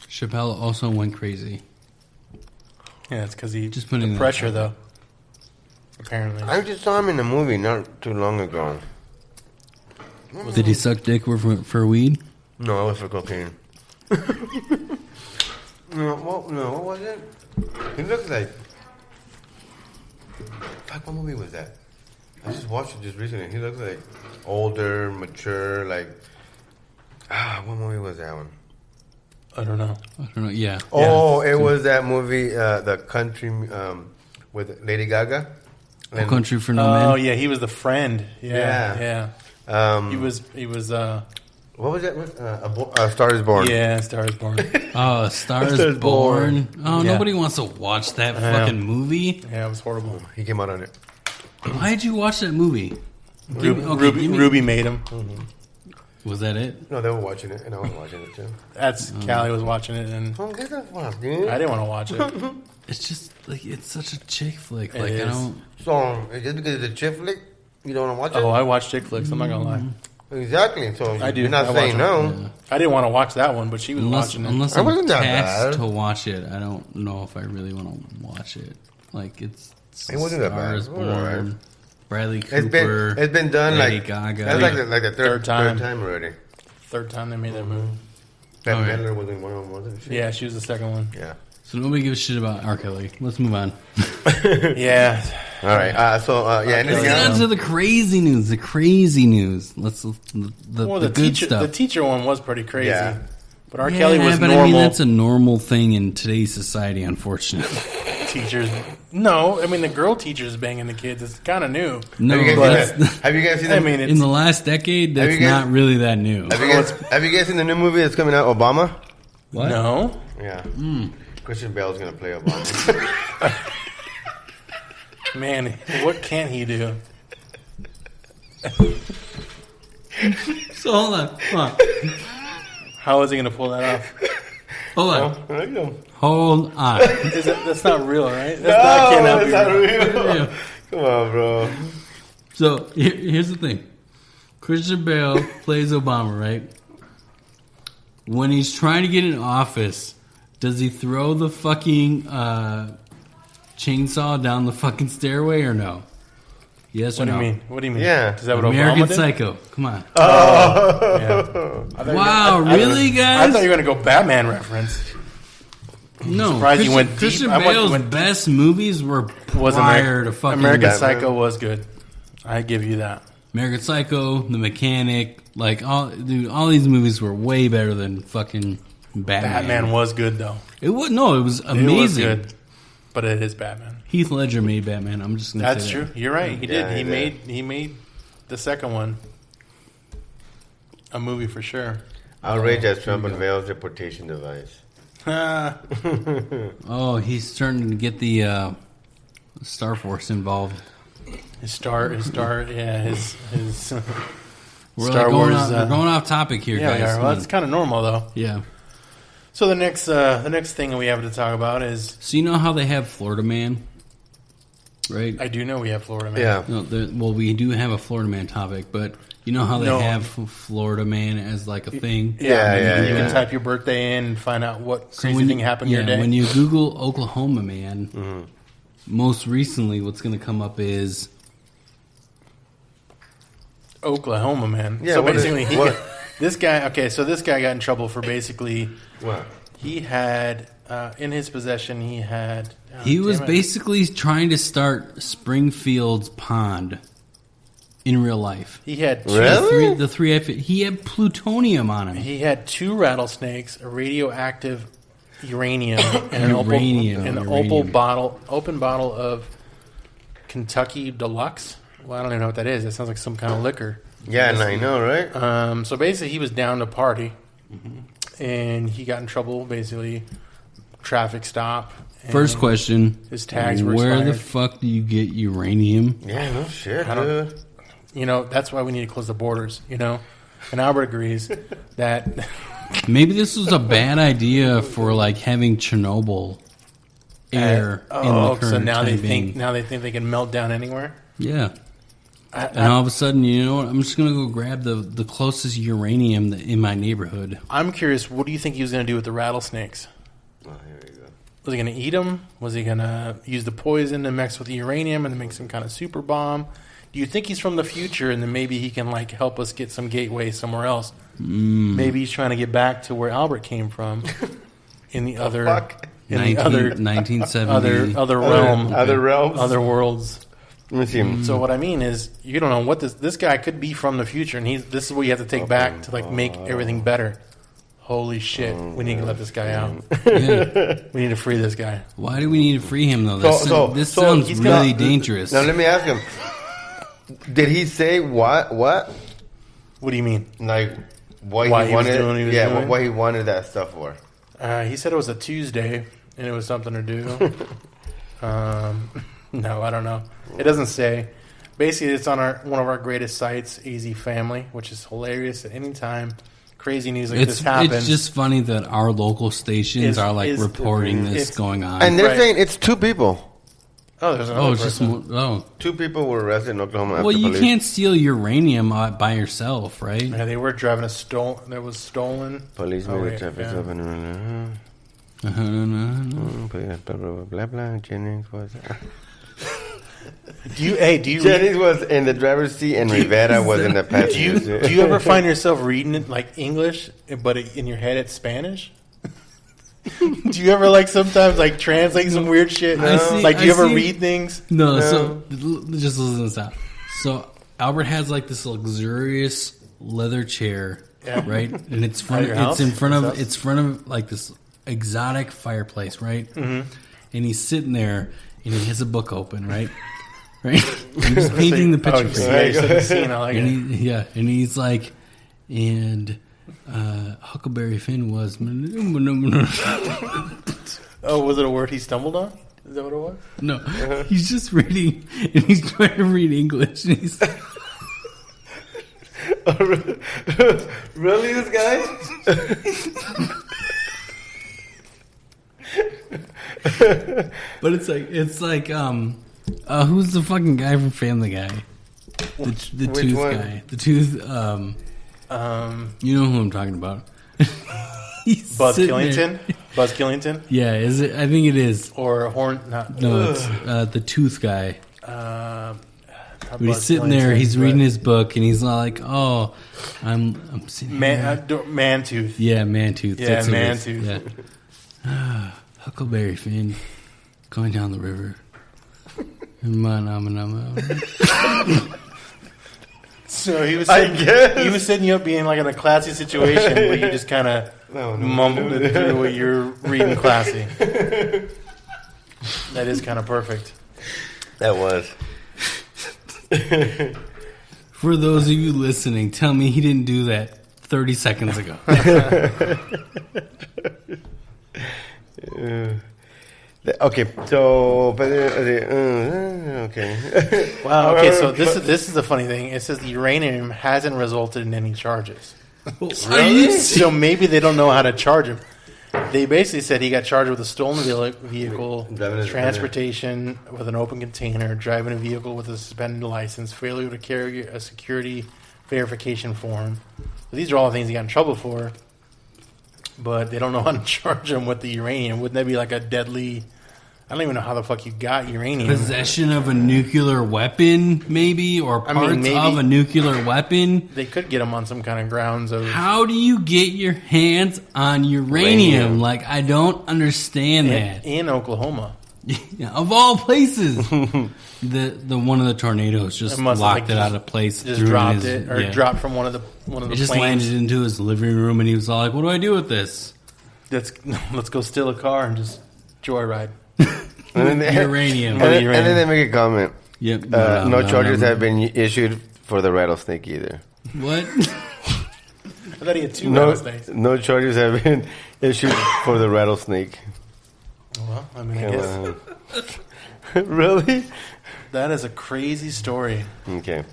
Chappelle also went crazy. Yeah, it's because he Just putting the that pressure out though. Apparently, I just saw him in a movie not too long ago. Did he suck dick for weed? No, it was for cocaine. No, what was it? He looks like. Fuck, what movie was that? I just watched it just recently. He looks like older, mature, like. What movie was that one? I don't know. I don't know. Yeah. Oh, it was that movie, The Country, with Lady Gaga. No Country for No Oh Men. yeah, he was the friend. Yeah. He was. What was that? A Star is Born. Yeah, Star is Born. Oh, Star Stars is Born. Born. Oh, Yeah. nobody wants to watch that fucking movie. Yeah, it was horrible. He came out on it. Why did you watch that movie? Give me- okay, give me- Ruby made him. Was that it? No, they were watching it, and I was watching it too. That's Callie was watching it, and Oh, get the fuck, dude. I didn't want to watch it. It's just like it's such a chick flick. It Like is. I don't. So just because it's a chick flick, you don't want to watch Oh, it? I watch chick flicks. I'm not gonna lie. Exactly. So I do. you're not I saying watch no. I didn't want to watch that one, but she was watching it. Unless It I'm wasn't that tasked bad. to watch it, I don't know if I really want to watch it. Like it's It wasn't that bad. Stars It was alright. Born, Bradley Cooper. It's been done Lady like Gaga. that's like the third time. already. Third time they made that movie. That Okay. Medler was in one of them, wasn't she? Yeah, she was the second one. Yeah. So nobody gives a shit about R. Kelly. Let's move on. Yeah. All right. Anything Let's get on else? to the crazy news. The crazy news. Let's the Well, good teacher, stuff. the teacher one was pretty crazy. Yeah. But R. Kelly was but normal. I mean that's a normal thing in today's society, unfortunately. Teachers. No, I mean the girl teachers banging the kids. It's kind of new. No, Have you but guys seen that? Have you guys seen I the- mean, in the last decade, Have that's you guys- not really that new. Have you guys seen the new movie that's coming out, Obama? What? No. Yeah. Christian Bale's gonna play Obama. Man, what can't he do? So hold on. How is he going to pull that off? Hold on. There you go. Hold on. That's not real, right? Cannot be real. Yeah. Come on, bro. So here's the thing. Christian Bale plays Obama, right? When he's trying to get in office, does he throw the fucking chainsaw down the fucking stairway or no? Yes or What do no? you mean? What do you mean? Yeah. Is that what American Obama did? Psycho. Come on. Yeah. I thought you Wow, were gonna- really, I guys? thought you were going to go Batman reference. No. surprised you went deep. Christian I went- Bale's went deep. best movies were Was prior to fucking American Batman. Psycho was good. I give you that. American Psycho, The Mechanic, like all these movies were way better than fucking Batman. Batman was good though. It was amazing. It was good, but it is Batman. Heath Ledger made Batman. I'm just gonna That's say true. that. You're right. He Yeah, did. he did. He made the second one a movie for sure. Outrage as Trump unveils deportation device. Oh, he's starting to get the Star Force involved. His star. Yeah, his. We're Star like Wars. we're going off topic here, Yeah, guys. we are. Come Well, on. that's kind of normal though. Yeah. So the next thing we have to talk about is So you know how they have Florida Man, right? I do know we have Florida Man. Yeah. No, well, we do have a Florida Man topic, but you know how they No. have Florida Man as like a thing. Yeah, You yeah. can type your birthday in and find out what crazy thing happened your day. When you Google Oklahoma Man, most recently, what's going to come up is Oklahoma Man. Yeah, So what is- basically, what- this guy. Okay, so this guy got in trouble for basically What? he had in his possession he was damn it. basically trying to start Springfield's pond in real life. He had two, Really? He had plutonium on him. He had 2 rattlesnakes, a radioactive uranium, and an Uranium. open bottle of Kentucky Deluxe. Well, I don't even know what that is. It sounds like some kind of liquor. Yeah, and I know, right? So basically, he was down to party, and he got in trouble. Basically, traffic stop. and First question: His tags were where the expired. fuck do you get uranium? Yeah, no shit, I don't- dude. You know, that's why we need to close the borders. You know, and Albert agrees that Maybe this was a bad idea for like having Chernobyl air in the current so now they time think being. they can melt down anywhere. Yeah. And all of a sudden, you know what? I'm just going to go grab the closest uranium in my neighborhood. I'm curious. What do you think he was going to do with the rattlesnakes? Oh, here we go. Was he going to eat them? Was he going to use the poison to mix with the uranium and make some kind of super bomb? Do you think he's from the future and then maybe he can like help us get some gateway somewhere else? Maybe he's trying to get back to where Albert came from in the other fuck? in the other 1970. other realm, Other realms? other worlds. Let me see. So what I mean is, you don't know what this guy could be from the future, and this is what you have to take back to like make everything better. Holy shit, we need to let this guy out. Yeah. We need to free this guy. Why do we need to free him, though? This So sounds he's really gonna- dangerous. Now, let me ask him. Did he say what? What do you mean? Like, what Why he he was wanted? doing what he was doing? what he wanted that stuff for. He said it was a Tuesday, and it was something to do. No, I don't know. It doesn't say. Basically, it's on one of our greatest sites, AZ Family, which is hilarious at any time. crazy news like this happens. It's just funny that our local stations are like reporting this going on. And they're saying it's 2 people. Oh, there's another just 2 people were arrested in Oklahoma. Well, you can't steal uranium by yourself, right? Yeah, they were driving that was stolen. Police made a traffic stop and blah blah. Jennings was. Do you Jennings was in the driver's seat and Rivera was in the passenger seat. Do you ever find yourself reading it like English, but in your head it's Spanish? Do you ever like sometimes like translate some weird shit? No. Like do you ever read things? No. So just listen to this out. So Albert has like this luxurious leather chair, right? And it's in front of like this exotic fireplace, right? Mm-hmm. And he's sitting there and he has a book open, right? Right? I'm just painting the picture for you. I like it. And he's like, and Huckleberry Finn was. Oh, was it a word he stumbled on? Is that what it was? No, he's just reading, and he's trying to read English. And he's really, this guy? But it's like who's the fucking guy from Family Guy? The tooth one? guy. The tooth. You know who I'm talking about. Buzz Killington. Buzz Killington. Yeah, is it? I think it is. Or Horn. No, it's the tooth guy. When he's sitting Killington, there, he's reading his book, and he's like, "Oh, I'm sitting here." Man-tooth. Yeah, man-tooth. Yeah, That's man-tooth. Yeah. Huckleberry Finn going down the river. So he was setting you up being like in a classy situation where you just kind of mumbled it through what you're reading classy. That is kind of perfect. That was. For those of you listening, tell me he didn't do that 30 seconds ago. Okay, so okay. Wow. Okay, so this is the funny thing. It says the uranium hasn't resulted in any charges. Really? So maybe they don't know how to charge him. They basically said he got charged with a stolen vehicle, transportation with an open container, driving a vehicle with a suspended license, failure to carry a security verification form. So these are all the things he got in trouble for, but they don't know how to charge him with the uranium. Wouldn't that be like a deadly... I don't even know how the fuck you got uranium. Possession of a nuclear weapon, maybe? Or parts of a nuclear weapon? They could get him on some kind of grounds of... How do you get your hands on uranium? Like, I don't understand that. In Oklahoma. Of all places. the one of the tornadoes just locked it out of place. Just dropped it. Or dropped from one of the It just landed into his living room, and he was all like, what do I do with this? Let's go steal a car and just joyride. Uranium. And then they make a comment. Yep. No charges have been issued for the rattlesnake either. What? I thought he had two rattlesnakes. No charges have been issued for the rattlesnake. Well, I mean, I guess. Really? That is a crazy story. Okay.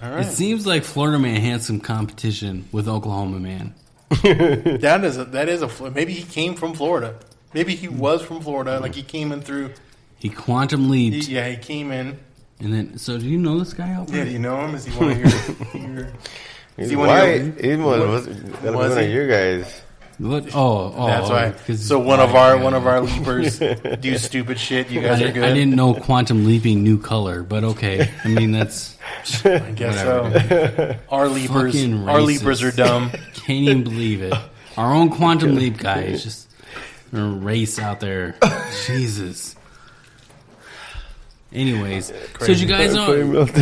All right. It seems like Florida Man had some competition with Oklahoma Man. That is a maybe he came from Florida. Maybe he was from Florida, like he came in through... He quantum leaped. He came in. And then, so do you know this guy, Albert? Yeah, do you know him? Is he one of your... Is he white? He was one of your guys. What? Oh, that's right. So one of our leapers do stupid shit. You guys are good. I didn't know quantum leaping knew color, but okay. I mean, that's... I guess so. Our leapers are dumb. Can't even believe it. Our own quantum leap guy is just... a race out there. Jesus. Anyways, so did you guys know? When was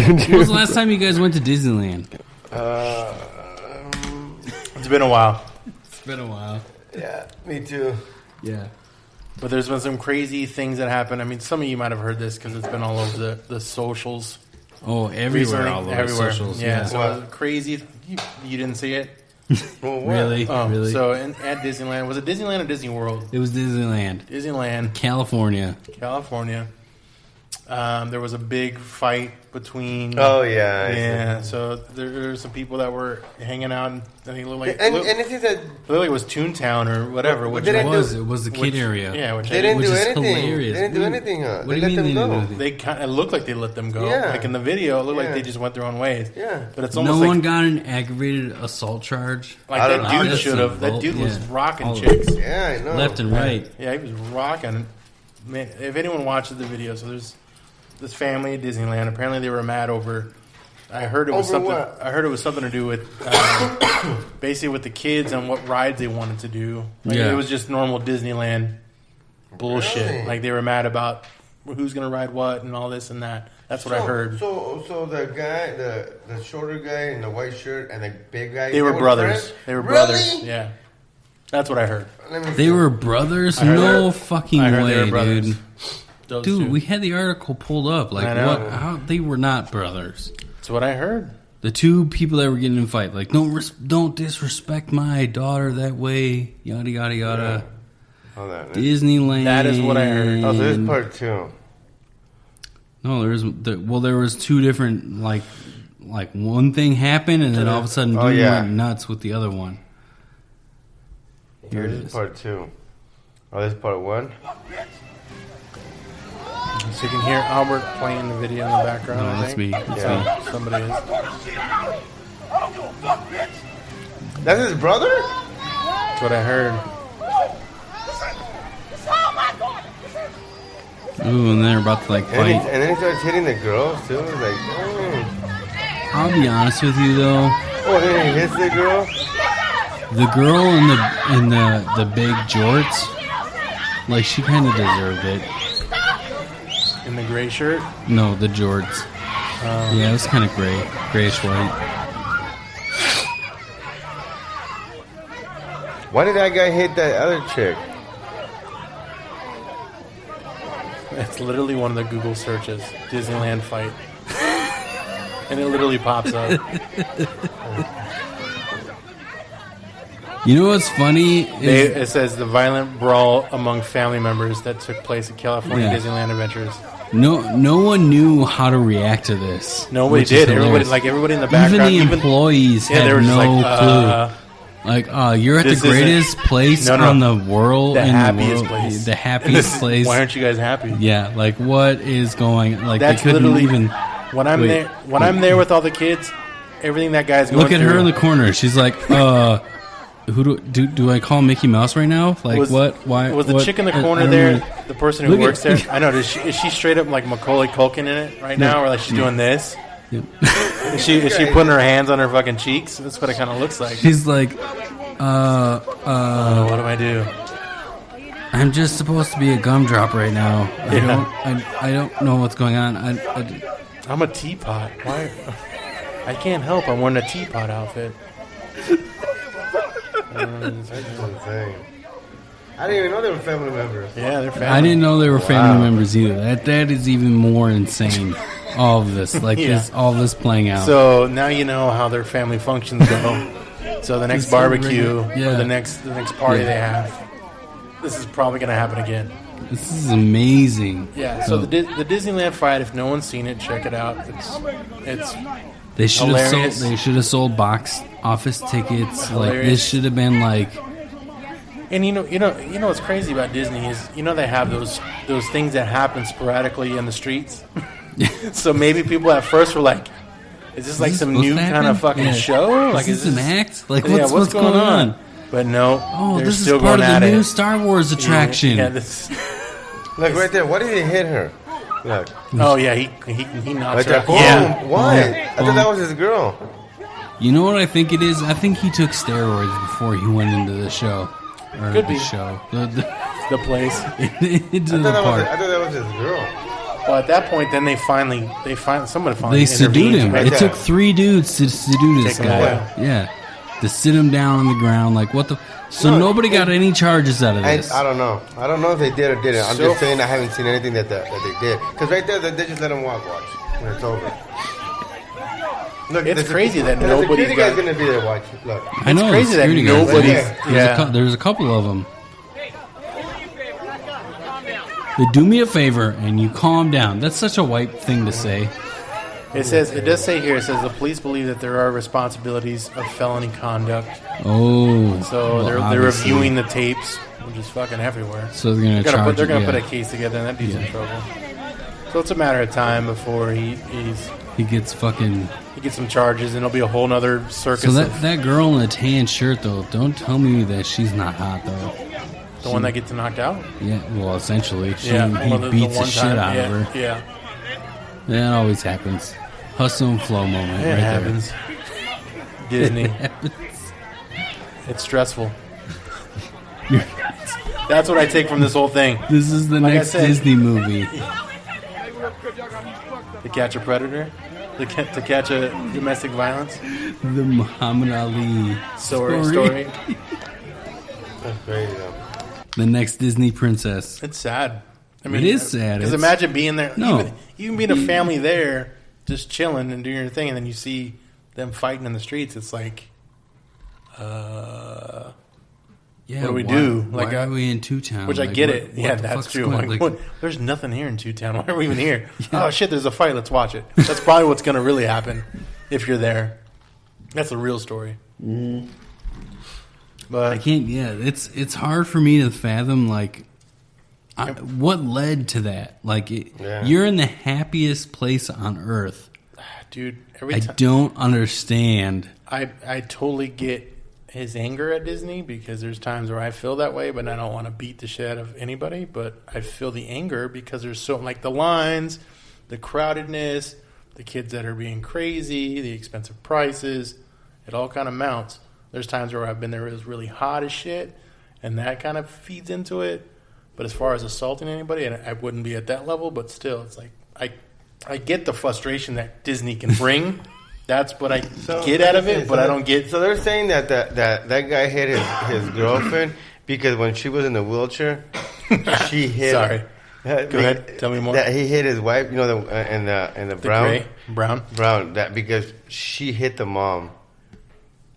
the last time you guys went to Disneyland? It's been a while. It's been a while. Yeah, me too. Yeah. But there's been some crazy things that happen. I mean, some of you might have heard this because it's been all over the socials. Oh, everywhere. All over socials. Yeah, so crazy. You didn't see it? Well, really? Really? So at Disneyland, was it Disneyland or Disney World? It was Disneyland. Disneyland, California. There was a big fight between. Oh yeah. Yeah. So there were some people that were hanging out, and they looked like And it is that it looked like it was Toontown or whatever. Which It was the kid area. Yeah, which they didn't Which do is anything. hilarious. They didn't do anything. What They do you let mean them they go. didn't do they kind of looked like they let them go. Yeah. Like in the video, it looked like Yeah. they just went their own ways. Yeah. But it's almost No one like got an aggravated assault charge. I don't that know. dude That's should have. some That bull- dude was yeah. rocking All of chicks. Yeah, I know. Left and right. Yeah, he was rocking. Man, if anyone watches the video, so there's this family at Disneyland. Apparently, they were mad over. I heard it was Over something. what? I heard it was something to do with basically with the kids and what rides they wanted to do. Like, Yeah. it was just normal Disneyland bullshit. Really? Like they were mad about who's gonna ride what and all this and that. That's what I heard. So the guy, the shorter guy in the white shirt and the big guy, They were were brothers. friends? They were Really? brothers. Yeah, that's what I heard. Let me They see. were brothers? I heard No that. fucking I heard they way, were brothers. dude. Those Dude, two. we had the article pulled up. Like, I know. what? How they were not brothers? That's what I heard. The two people that were getting in a fight, like, don't disrespect my daughter that way. Yada yada yada. Hold on. Disneyland. That is what I heard. Oh, so this is part 2. No, there was two different like one thing happened and then all of a sudden Oh, dude yeah. went nuts with the other one. Here it This is. is part 2. Oh, this is part 1. So you can hear Albert playing the video in the background. No, I that's think. me. That's Yeah. me. Somebody is. That's his brother? That's what I heard. Ooh, and they're about to like And, fight. and then he starts hitting the girls too. It's like, oh, I'll be honest with you though, oh, then he hits the girl. the girl in the big jorts, like she kind of deserved it. In the gray shirt. No, the jorts. Yeah, it was kind of grayish white. Why did that guy hit that other chick? It's literally one of the Google searches. Disneyland fight. And it literally pops up. You know what's funny? Is, It says the violent brawl among family members that took place at California Yeah. Disneyland Adventures. no one knew how to react to this. Nobody which is did. hilarious. Everybody in the Even background. the employees yeah, they had were just no like, clue. Like, you're at the This isn't- greatest place No, no. on the world, the in happiest the world, place. the happiest place. Why aren't you guys happy? Yeah, like what is going? Like That's they couldn't literally even. when I'm Wait. there. When I'm there with all the kids, everything that guy's going Look at through. her in the corner. She's like, who do I call Mickey Mouse right now? Like was, what? Why was the what- chick in the I corner don't there? really- The person who Look at- works there. I know. Is she straight up like Macaulay Culkin in it right now, or like she's doing this? Yep. Is she putting her hands on her fucking cheeks? That's what it kind of looks like. She's like, Oh, what do I do? I'm just supposed to be a gumdrop right now. Yeah. I don't know what's going on. I'm a teapot. Why? I can't help. I'm wearing a teapot outfit. That's insane. I didn't even know they were family members. Yeah, they're family. I didn't know they were family members either. That is even more insane. All of this, like Yeah. all this playing out. So now you know how their family functions go. So the next It's so barbecue regular. Yeah. or the next party Yeah. they have, this is probably going to happen again. This is amazing. Yeah. So the Disneyland fight, if no one's seen it, check it out. It's They should have sold. hilarious. They should have sold box office tickets. Like Hilarious. this should have been like. and you know what's crazy about Disney is they have those things that happen sporadically in the streets. So maybe people at first were like, "Is this like this some supposed new to kind of happen? fucking Yeah. show? Like is this an act? Like Yeah, what's going on? But no, Oh, they're this is still part going of at the new it. Star Wars attraction. Yeah, this. Look right there. Why did he hit her? Look. Oh yeah, he knocks Right her there. out. Boom. Yeah, Why? Yeah. I thought that was his girl. You know what I think it is? I think he took steroids before he went into the show. Or Could the be. show. the place. Into I the thought park. that was his girl. Well, at that point, then they finally somebody finally They subdued intervened. him. right It there. took 3 dudes to subdue this Take him guy. away. Yeah. To sit him down on the ground. Like, what the... So No, nobody got any charges out of this. I don't know. I don't know if they did or didn't. I'm So- just saying I haven't seen anything that they did. Because right there, they just let him watch when it's over. Look, It's there's crazy that the nobody's security guy's got- going to be there watching. Look. I know. crazy the that security guards. nobody's- Yeah. yeah. There's a couple of them. They do me a favor and you calm down. That's such a white thing to say. It does say here, it says the police believe that there are responsibilities of felony conduct. Oh. So well, they're reviewing the tapes, which is fucking everywhere. So they're going to put a case together and that dude's in trouble. So it's a matter of time before he gets some charges and it'll be a whole nother circus. So that girl in the tan shirt though, don't tell me that she's not hot though. The one that gets knocked out? Yeah, well essentially. He the beats the shit out of her. Yeah. That always happens. Hustle and flow moment. It right happens. There. Disney. It happens. It's stressful. That's what I take from this whole thing. This is the next Disney movie. To catch a predator? To catch a domestic violence? The Muhammad Ali story. That's crazy though. The next Disney princess. It's sad. I mean, it is sad. Because imagine being there. No. Even being a family there, just chilling and doing your thing, and then you see them fighting in the streets. It's like, yeah, what do we do? Why are we in Two-Town? Which I get it. Yeah, that's true. There's nothing here in Two-Town. Why are we even here? Yeah. Oh, shit, there's a fight. Let's watch it. That's probably what's going to really happen if you're there. That's a real story. Mm. But I can't, it's hard for me to fathom, like, what led to that? Like, you're in the happiest place on earth. Dude, I don't understand. I totally get his anger at Disney because there's times where I feel that way, but I don't want to beat the shit out of anybody. But I feel the anger because there's so, like, the lines, the crowdedness, the kids that are being crazy, the expensive prices, it all kind of mounts. There's times where I've been there, it was really hot as shit, and that kind of feeds into it. But as far as assaulting anybody, and I wouldn't be at that level, but still, it's like I get the frustration that Disney can bring. That's what I get out of it, but I don't get. So they're saying that guy hit his girlfriend because when she was in the wheelchair, she hit. Sorry. Go ahead. Tell me more. That he hit his wife, in the brown. Brown. That because she hit the mom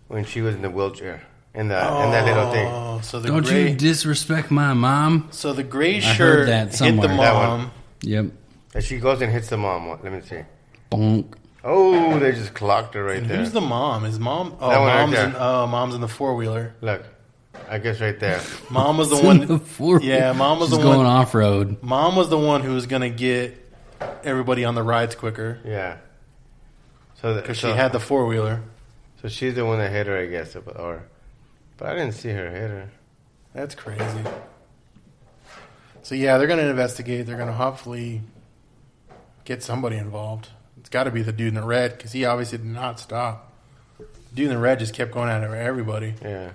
when she was in the wheelchair. In that little thing. So don't you disrespect my mom? So the gray shirt shirt hit the mom. Yep. And she goes and hits the mom. Let me see. Bonk. Oh, they just clocked her right there. Who's the mom? Is mom? Oh, mom's in the four-wheeler. Look, I guess right there. Mom was the one. Mom was She's the one going off road. Mom was the one who was going to get everybody on the rides quicker. Yeah. Because she had the four-wheeler. So she's the one that hit her, I guess, but I didn't see her hit her. That's crazy. So yeah, they're going to investigate. They're going to hopefully get somebody involved. It's got to be the dude in the red because he obviously did not stop. The dude in the red just kept going at everybody. Yeah.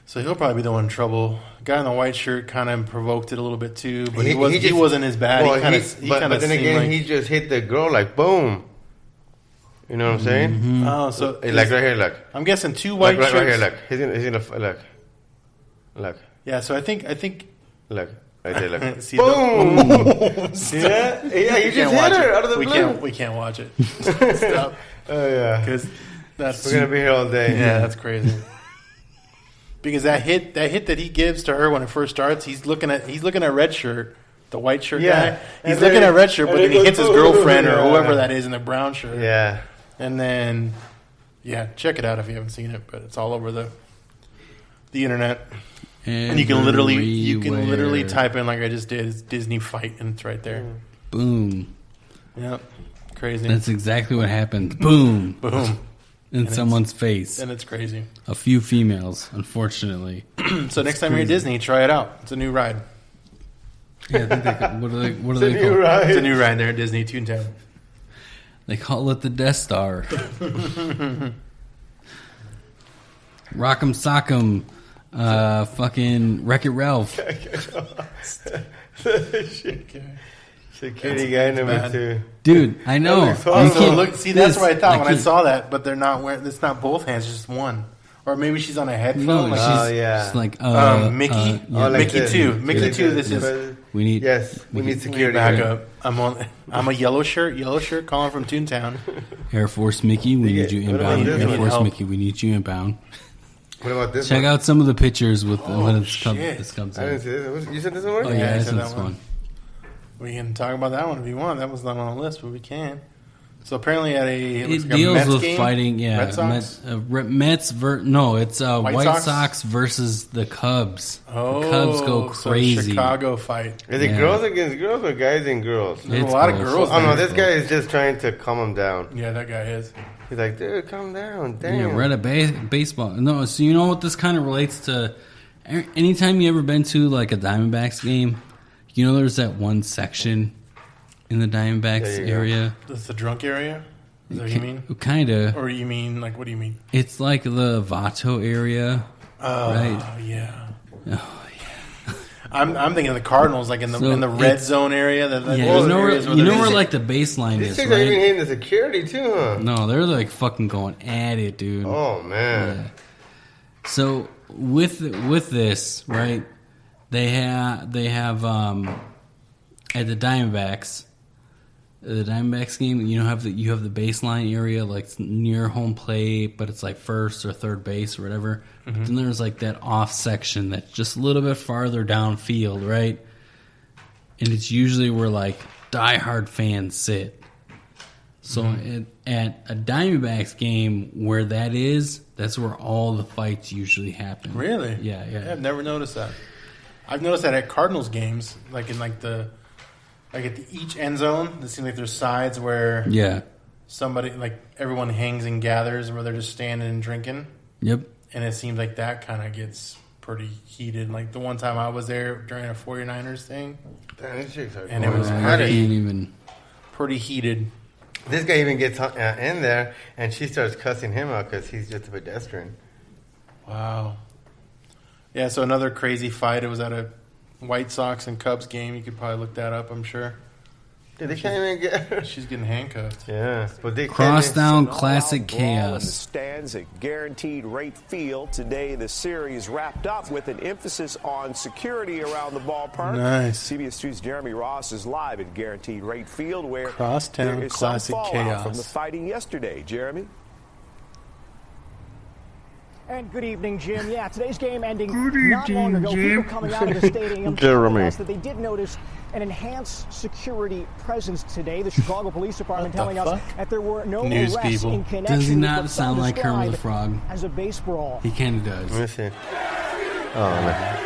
So he'll probably be the one in trouble. The guy in the white shirt kind of provoked it a little bit too, but he wasn't as bad. Well, but then again, he just hit the girl like boom. You know what I'm saying? Mm-hmm. Oh, so like right here, look. I'm guessing two white shirts. Right here, look. He's gonna look. Yeah, so I think. Look. Right there, look. See boom! See that? Yeah, you just hit her out of the blue. We can't watch it. Stop. Oh yeah. Because we're gonna be here all day. Yeah, that's crazy. Because that hit that he gives to her when it first starts, he's looking at red shirt, the white shirt guy. He's looking at red shirt, but then he hits his girlfriend or whoever that is in the brown shirt. Yeah. And then, check it out if you haven't seen it, but it's all over the internet. And you can literally type in like I just did, it's Disney fight, and it's right there. Boom. Yep. Crazy. That's exactly what happened. Boom. Boom. In someone's face. And it's crazy. A few females, unfortunately. So next time you're at Disney, try it out. It's a new ride. Yeah, I think what are they called? It's a new ride there at Disney Toontown. They call it the Death Star. Rock'em Sock'em. Fucking Wreck-It Ralph. Security guy number 2. Dude, I know. That's what I thought when I saw that, but they're not wearing. It's not both hands, just one. Or maybe she's on a headphone. No, she's like Mickey. Mickey 2. Mickey 2. This is. We need security. Back up. I'm a yellow shirt calling from Toontown. Air Force Mickey, we need you inbound. Air Force Mickey, we need you inbound. What about this Check one? out some of the pictures with when this shit. comes I didn't in. see this. You said this one? Oh yeah, I this said one's that one. fun. We can talk about that one if you want. That was not on the list, but we can. So apparently at It looks like deals Mets with game, fighting. Yeah, Red Sox? It's White Sox? Sox versus the Cubs. Oh, The Cubs go so crazy. Chicago fight. Is it Yeah. girls against girls or guys and girls? There's It's a lot of both. girls Oh no, there. this guy is just trying to calm him down. Yeah, that guy is. He's like, dude, calm down. Damn. Yeah, we're at a baseball. No, so you know what this kind of relates to? Anytime you ever been to like a Diamondbacks game, you know there's that one section in the Diamondbacks There you go. area. That's the drunk area? Is that what you mean? Kind of. Or you mean, like, what do you mean? It's like the Vato area. Oh, Right. yeah. Oh, I'm thinking of the Cardinals, like in the So red it's- zone area. yeah, you know where like the baseline These is, things are even right? hitting the security too, huh? No, they're like fucking going at it, dude. Oh man. Yeah. So with this, right? They have at the Diamondbacks game. You have the baseline area like near home plate, but it's like first or third base or whatever. But then there's like that off section that's just a little bit farther downfield, right? And it's usually where like diehard fans sit. So at a Diamondbacks game where that's where all the fights usually happen. Really? Yeah. I've never noticed that. I've noticed that at Cardinals games, like in like at each end zone, it seems like there's sides where Yeah. somebody, like everyone hangs and gathers where they're just standing and drinking. Yep. And it seems like that kind of gets pretty heated. Like the one time I was there during a 49ers thing, Damn, these chicks are And it going was at I it. can't even. pretty heated. This guy even gets in there, and she starts cussing him out because he's just a pedestrian. Wow. Yeah, so another crazy fight. It was at a White Sox and Cubs game. You could probably look that up, I'm sure. Dude, they can't even get. She's getting handcuffed. Yeah, but they Cross can't. down An classic all-out brawl in the chaos. stands at Guaranteed Rate Field. Today, the series wrapped up with an emphasis on security around the ballpark. Nice. CBS 2's Jeremy Ross is live at Guaranteed Rate Field, where Crosstown there is classic some fallout chaos. from the fighting yesterday. Jeremy? And good evening, Jim. Yeah, today's game ending not long ago. People coming out of the stadium Jeremy. telling us that they did notice an enhanced security presence today. The Chicago Police Department telling us fuck? that there were no News arrests people. in connection Does he with not what sound some like Kermit the describe Frog? as a base brawl. He kind of Let does. me see. Oh, man.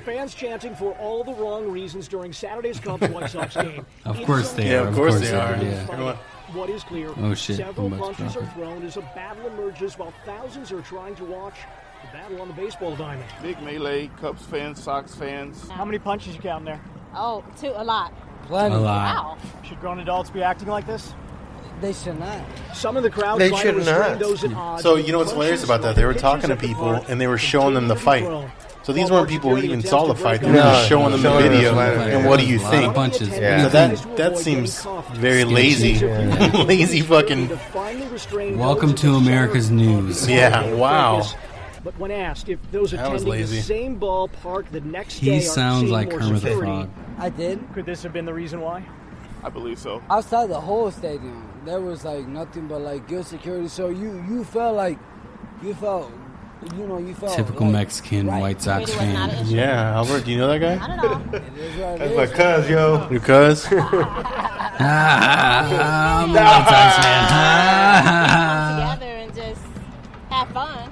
Fans chanting for all the wrong reasons during Saturday's Cubs White Sox game. Of It's course only they Yeah, are. of course they they are. Yeah. Everyone- What is clear, Oh, shit. several I'm about to punches drop are it. thrown as a battle emerges while thousands are trying to watch the battle on the baseball diamond. Big melee, Cubs fans, Sox fans. How many punches you count there? Oh, a lot. A lot. Wow. Should grown adults be acting like this? They should not. Some of the crowd They trying to should restrain not. those at odds. So you know what's hilarious Punches, about that? They were pictures talking to at the people park and they were showing them the fight. thrown. So these weren't people who even saw the fight. They were No, just showing them the showing them the video. fight, And yeah. what do you A lot think? of punches. Yeah. So that seems very lazy. Lazy fucking. Welcome to America's news. Yeah, wow. But when asked if those That was attending the lazy. same ballpark the next He day are sounds seeing like more Kermit the security, Frog. I did. could this have been the reason why? I believe so. Outside the whole stadium, there was like nothing but like good security. So you felt Typical like, Mexican right. White Sox Security was not fan. an issue. Yeah, Albert, do you know that guy? I don't know. It is what it That's is. my cuz, yo. Your cuz? I'm a White Sox fan. Together and just have fun.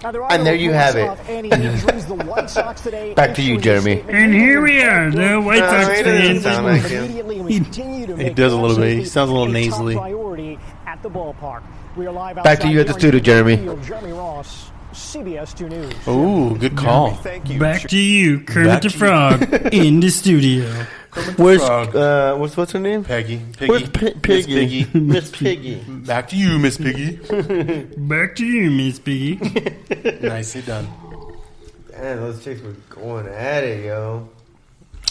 Now, there are And no there you reports have it. of any injuries. The White Sox today Back to you, issuing a Jeremy. statement And here we are, the White No, Sox he doesn't fans. sound like him. Immediately, we continue to He make does a little bit. He safety sounds a little top nasally. priority at the ballpark. We are live Back to you at the outside studio, Jeremy. Field. Jeremy Ross, CBS 2 News. Ooh, good call. Thank you. Back to you, Kermit Back the to you. Frog, in the studio. Where's Frog. what's her name? Peggy. Where's Miss Piggy? Piggy. Miss Piggy. Back to you, Miss Piggy. Back to you, Miss Piggy. Nicely done. Damn, those chicks were going at it, yo.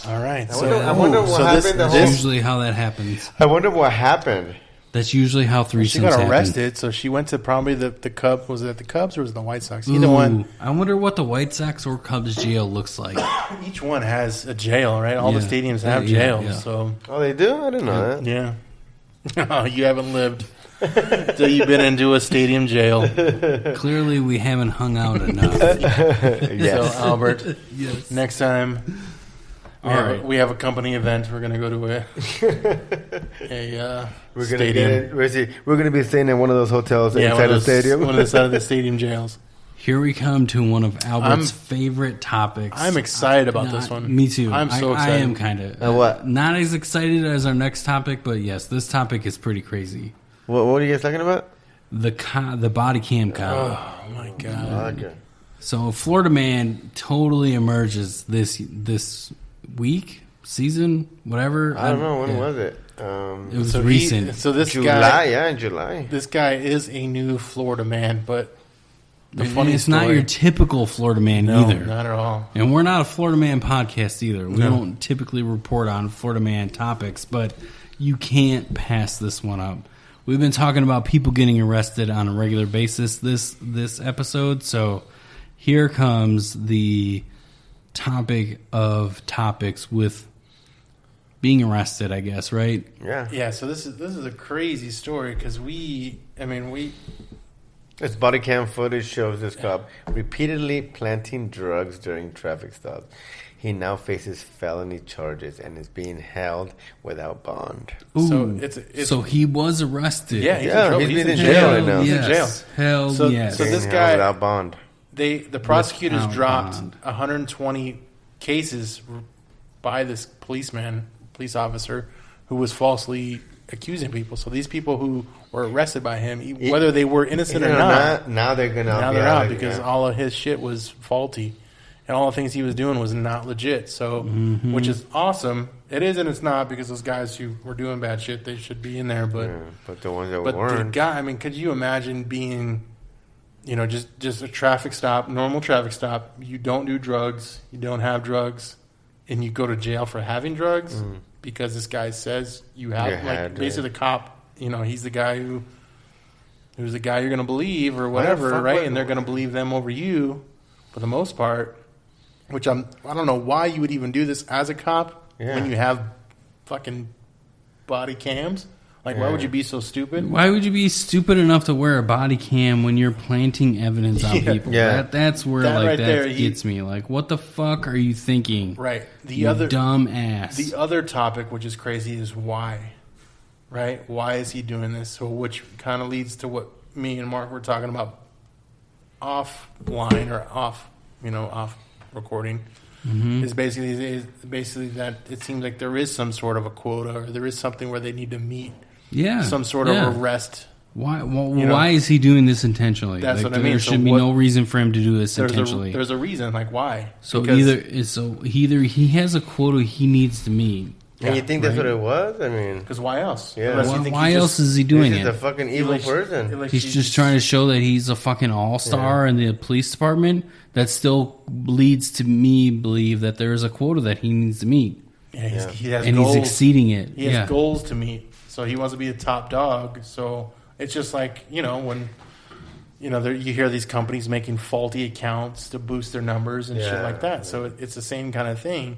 All right. I wonder what happened. That's This- usually how that happens. I wonder what happened. That's usually how She threesomes got happen. arrested, so she went to probably the Cubs. Was it at the Cubs or was it the White Sox? Either one. Ooh, I wonder what the White Sox or Cubs jail looks like. Each one has a jail, right? All the Yeah. stadiums have Yeah, jails. yeah. So, Oh, they do? I didn't know that. yeah. Oh, you haven't lived. So you've been into a stadium jail. Clearly, we haven't hung out enough. So, Albert, Yes. next time we have a company event, we're going to go to We're stadium. We're gonna be staying in one of those hotels inside the stadium. One of the side of the stadium jails. Here we come to one of Albert's favorite topics. I'm excited about this one. Me too. I'm so excited. I am kind of. What? Not as excited as our next topic, but yes, this topic is pretty crazy. What are you guys talking about? The body cam cop. Oh my god! Okay. So a Florida man totally emerges this week, season, whatever. I don't know when was it. It was recent. This July, guy, in July. This guy is a new Florida man, but the And funny it's story, not your typical Florida man no, either. not at all. And we're not a Florida man podcast either. We No. don't typically report on Florida man topics, but you can't pass this one up. We've been talking about people getting arrested on a regular basis this episode, so here comes the topic of topics with being arrested, I guess, right? Yeah. Yeah, so this is a crazy story because This body cam footage shows this cop repeatedly planting drugs during traffic stops. He now faces felony charges and is being held without bond. Ooh, So it's so he was arrested. yeah, he's he's in in jail. jail right now. He's Yes. in jail. Hell So- yes. so this Being guy- held without bond. The prosecutors Without dropped bond. 120 cases by this police officer who was falsely accusing people. So these people who were arrested by him, whether they were innocent or not, now they're gonna now be they're out like, because yeah. all of his shit was faulty. And all the things he was doing was not legit. So, which is awesome. It is and it's not because those guys who were doing bad shit, they should be in there. But Yeah, but the ones that but the weren't. guy, I mean, could you imagine being, just a traffic stop, normal traffic stop? You don't do drugs, you don't have drugs, and you go to jail for having drugs because this guy says you have. You Like had, basically, the cop, he's the guy who's the guy you're going to believe or the whatever, fuck right? would- And they're going to believe them over you for the most part. Which I don't know why you would even do this as a cop when you have fucking body cams. Like, why would you be so stupid? Why would you be stupid enough to wear a body cam when you're planting evidence on people? Yeah. That's where That like right that there, gets me. Like, what the fuck are you thinking? Right. You dumb ass. The other topic, which is crazy, is why. Right? Why is he doing this? So, which kind of leads to what me and Mark were talking about offline or off recording. Is basically that it seems like there is some sort of a quota or there is something where they need to meet some sort of arrest. Why is he doing this intentionally? That's like, what I mean. There should be no reason for him to do this There's intentionally. there's a reason, like why? So Because- either he has a quota he needs to meet. And you think that's what it was? I mean, Because why else? Yeah. Unless you think Why he's else just- is he doing he's it? a fucking evil person. He's just trying to show that he's a fucking all-star in the police department. That still leads to me believe that there is a quota that he needs to meet. Yeah, he has and goals. he's exceeding it. He has goals to meet, so he wants to be the top dog. So it's just like when you hear these companies making faulty accounts to boost their numbers and shit like that. So it's the same kind of thing,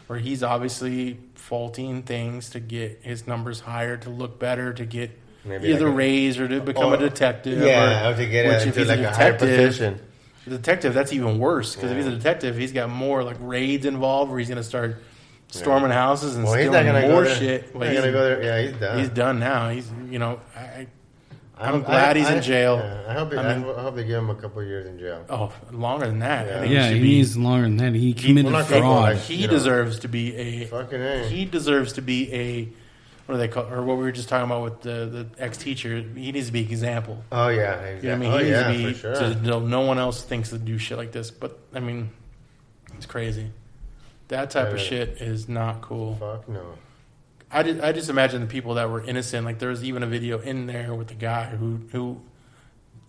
where he's obviously faulting things to get his numbers higher, to look better, to get either raised or to become a detective. Yeah, or to get which into if he's like a higher position. The detective, that's even worse because if he's a detective, he's got more like raids involved where he's going to start storming houses and Well, he's stealing not gonna more go there. shit. He's not gonna go there. Yeah, he's done. He's done now. He's I'm glad he's in jail. Yeah, I hope they give him a couple of years in jail. Oh, longer than that. Yeah. I think Yeah, he needs longer than that. He committed fraud. He deserves to be a. Fucking A. He deserves to be a. What do they call? Or what we were just talking about with the ex-teacher. He needs to be an example. Oh yeah, exactly. You know what I mean? He needs to be. for sure. So no one else thinks to do shit like this. But I mean, it's crazy. That type of shit is not cool. Fuck no. I just imagine the people that were innocent. Like there was even a video in there with the guy who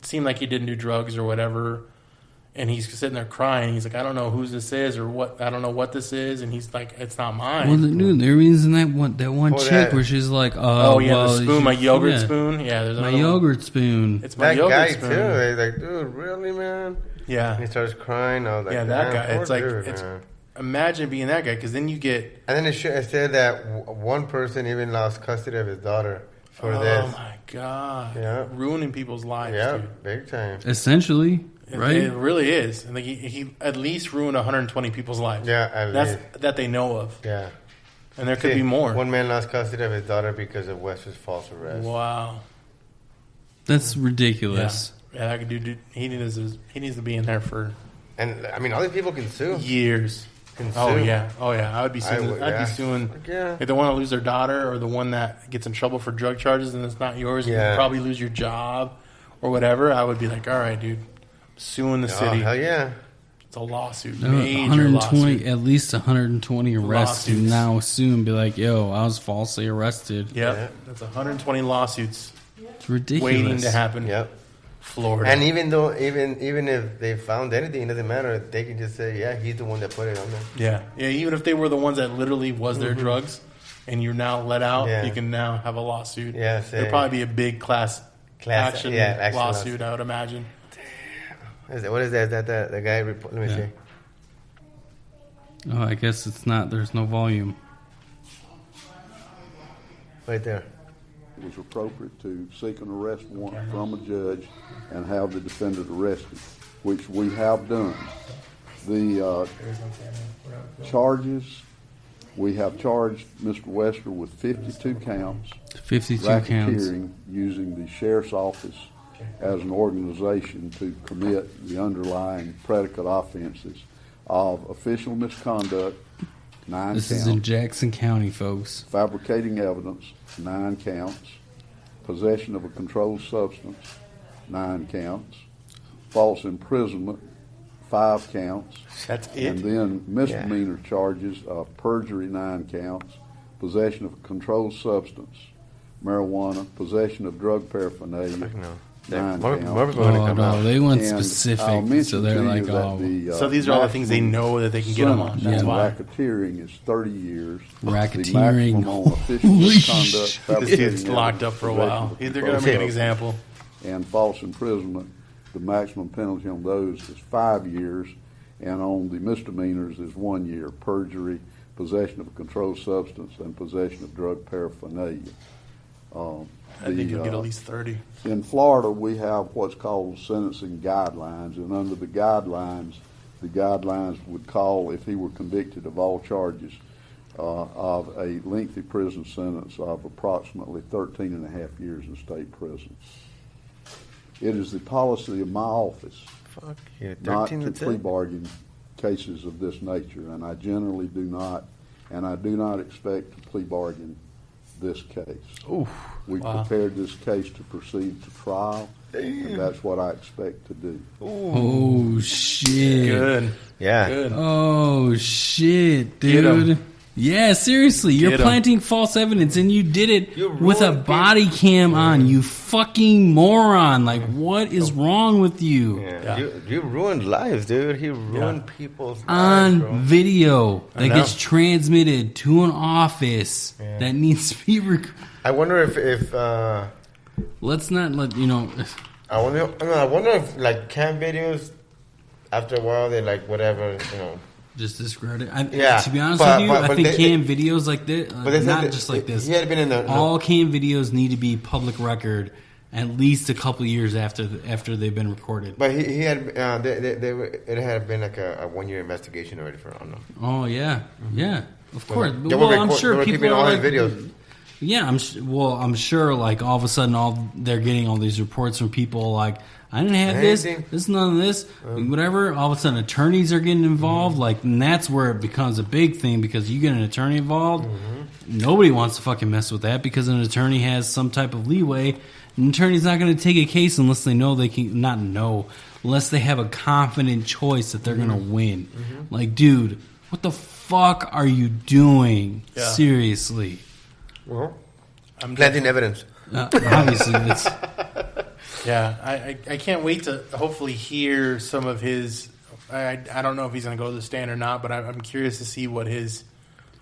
seemed like he didn't do drugs or whatever, and he's sitting there crying. He's like, I don't know whose this is or what. I don't know what this is, and he's like, it's not mine. Well, dude, there isn't that one chick where she's like, the spoon, my yogurt spoon. Yeah, there's my another one. yogurt spoon. It's my That yogurt guy spoon. too. He's like, dude, really, man? Yeah, And he starts crying. I was like, yeah, that "Damn, guy. poor It's like dude, it's. man." Imagine being that guy, because then you get. And then it said that one person even lost custody of his daughter for this. Oh my god! Yeah. Ruining people's lives. Yeah, dude. big time. Essentially, right? It really is. And like he at least ruined 120 people's lives. Yeah, that they know of. Yeah. And there could be more. One man lost custody of his daughter because of West's false arrest. Wow. That's ridiculous. Yeah, that dude, he needs to be in there for. And I mean, all these people can sue. Years. Oh yeah. I would be suing. I'd be suing. Yeah. If they want to lose their daughter or the one that gets in trouble for drug charges and it's not yours, and you probably lose your job or whatever. I would be like, all right, dude, I'm suing the city. Hell yeah. It's a lawsuit. Major 120, lawsuit. At least 120 arrests. And now soon be like, yo, I was falsely arrested. Yep. Yeah. That's 120 lawsuits. It's ridiculous. Waiting to happen. Yep. Florida. And even if they found anything, it doesn't matter. They can just say, yeah, he's the one that put it on there. Yeah. Even if they were the ones that literally was their drugs, and you're now let out, you can now have a lawsuit. Yeah. There'd probably be a big class action lawsuit, I would imagine. What is that? The guy report? Let me see. Oh, I guess it's not. There's no volume. Right there. It was appropriate to seek an arrest warrant from a judge and have the defendant arrested, which we have done. The charges, we have charged Mr. Wester with 52 counts. 52 racketeering counts. Using the sheriff's office as an organization to commit the underlying predicate offenses of official misconduct, 9 This counts. is in Jackson County, folks. Fabricating evidence, 9 counts. Possession of a controlled substance, 9 counts. False imprisonment, 5 counts. That's it. And then misdemeanor charges of perjury, 9 counts. Possession of a controlled substance, marijuana, possession of drug paraphernalia. 9 counts. No, they went And specific, so they're like, so these are all the things they know that they can get them on. That's why. Racketeering is 30 years. Racketeering. This dude's locked up for a while. They're going to make an example. And false imprisonment, the maximum penalty on those is 5 years, and on the misdemeanors is 1 year. Perjury, possession of a controlled substance, and possession of drug paraphernalia. I think you'll get at least 30. In Florida, we have what's called sentencing guidelines, and under the guidelines would call, if he were convicted of all charges, of a lengthy prison sentence of approximately 13 and a half years in state prison. It is the policy of my office not to plea bargain cases of this nature, and I generally do not, and I do not expect to plea bargain this case. We prepared this case to proceed to trial, and that's what I expect to do. Oh, shit. Good. Yeah. Good. Oh, shit, dude. Yeah, seriously. You're planting false evidence, and you did it with a body cam on, you fucking moron. Like, what is wrong with you? Yeah. You ruined lives, dude. He ruined people's lives. On video that gets transmitted to an office that needs to be I wonder if let's not let I wonder if like cam videos after a while they like whatever, just discredit. To be honest with you, I think cam videos like this, not just like this. He had been in the all cam videos need to be public record at least a couple years after they've been recorded. But he had it had been like a 1 year investigation already for him. Oh yeah, yeah, of course. I'm sure people are like videos. Yeah, I'm sure. Like all of a sudden, they're getting all these reports from people like, I didn't have this, none of this, whatever. All of a sudden, attorneys are getting involved. Like, and that's where it becomes a big thing because you get an attorney involved. Nobody wants to fucking mess with that because an attorney has some type of leeway. An attorney's not going to take a case unless they know they can unless they have a confident choice that they're going to win. Like, dude, what the fuck are you doing? Yeah. Seriously. Well, I'm planting evidence. Obviously, it's. Yeah, I can't wait to hopefully hear some of his. I don't know if he's going to go to the stand or not, but I'm curious to see what his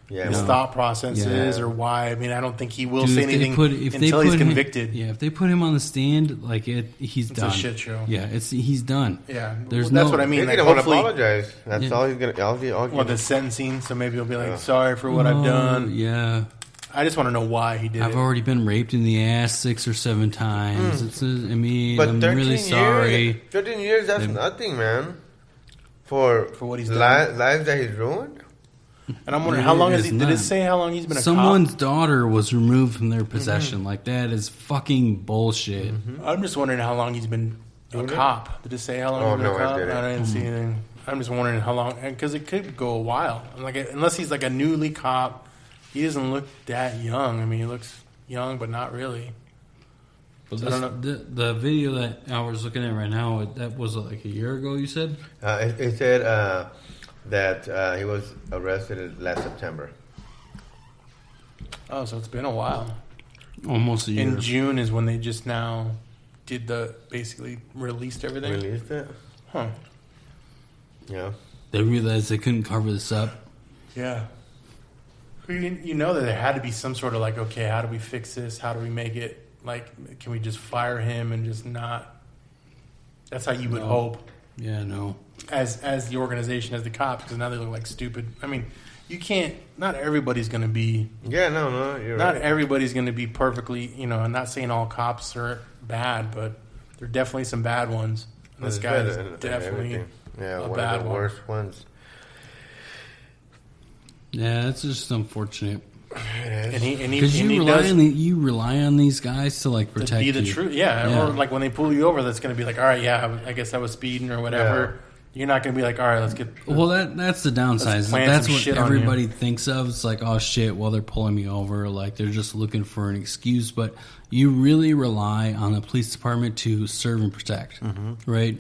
thought process is or why. I mean, I don't think he will say anything until he's convicted. If they put him on the stand, like he's done. It's a shit show. Yeah, he's done. Yeah, that's what I mean. He's going to apologize. That's all he's going to. The sentencing, so maybe he'll be like, sorry for what I've done. Yeah. I just want to know why he did it. I've already been raped in the ass 6 or 7 times. But I'm really sorry. 13 years, that's nothing, man. For what he's done. Lives that he's ruined. And I'm wondering, how long has he... Did it say how long he's been a Someone's cop? daughter was removed from their possession. Like, that is fucking bullshit. I'm just wondering how long he's been a cop. Did it say how long he's been a cop? I didn't see anything. I'm just wondering how long... Because it could go a while. Like, unless he's like a newly cop, he doesn't look that young. I mean, he looks young, but not really. But I don't know. The video that I was looking at right now, that was like a year ago, you said? It said that he was arrested last September. Oh, so it's been a while. Almost a year. In June is when they just now did basically released everything? Released it? Huh. Yeah. They realized they couldn't cover this up. Yeah. You know that there had to be some sort of like, okay, how do we fix this? How do we make it, like, can we just fire him and just not... That's how you would hope. Yeah, no. As the organization, as the cops, because now they look like stupid. I mean, you can't... Not everybody's going to be... Yeah, no, you're not right. everybody's going to be perfectly... I'm not saying all cops are bad, but there are definitely some bad ones. And this guy is definitely a one bad of the worst ones. Yeah, it's just unfortunate. And because you rely on these guys to like protect you. To be the truth, yeah. Or like when they pull you over, that's going to be like, all right, yeah, I guess I was speeding or whatever. Yeah. You're not going to be like, all right, let's get. Well, that's the downside. That's what everybody thinks of. It's like, oh shit, well they're pulling me over, like they're just looking for an excuse. But you really rely on the police department to serve and protect, right?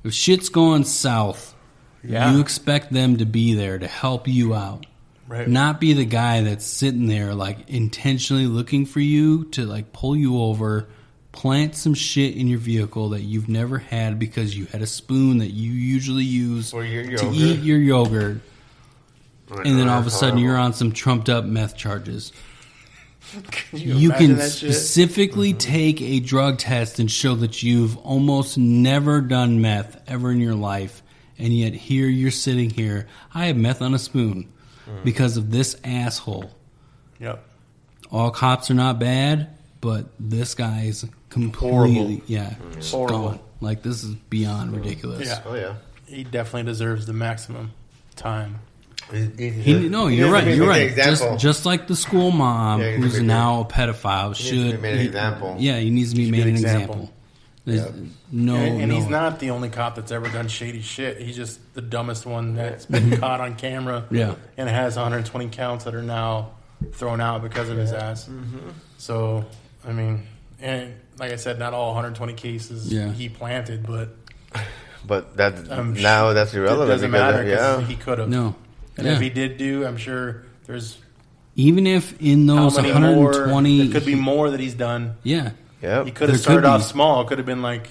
If shit's going south, you expect them to be there to help you out. Right. Not be the guy that's sitting there like intentionally looking for you to like pull you over, plant some shit in your vehicle that you've never had because you had a spoon that you usually use to eat your yogurt, and then all of a sudden you're on some trumped up meth charges. You can specifically take a drug test and show that you've almost never done meth ever in your life, and yet here you're sitting here. I have meth on a spoon. Because of this asshole. Yep. All cops are not bad, but this guy is completely horrible. Gone. Like, this is beyond ridiculous. Yeah. Oh yeah. He definitely deserves the maximum time. You're right. Just like the school mom who's now a pedophile should be made an example. Yeah, he needs to be made an example. And he's not the only cop that's ever done shady shit. He's just the dumbest one that's been caught on camera and has 120 counts that are now thrown out because of his ass. So, I mean, and like I said, not all 120 cases he planted, but that's irrelevant. It doesn't matter because he could have. No. And if he did I'm sure there's... Even if in those 120... There could be more that he's done. Yeah. Yep. He could have started off small. It could have been like,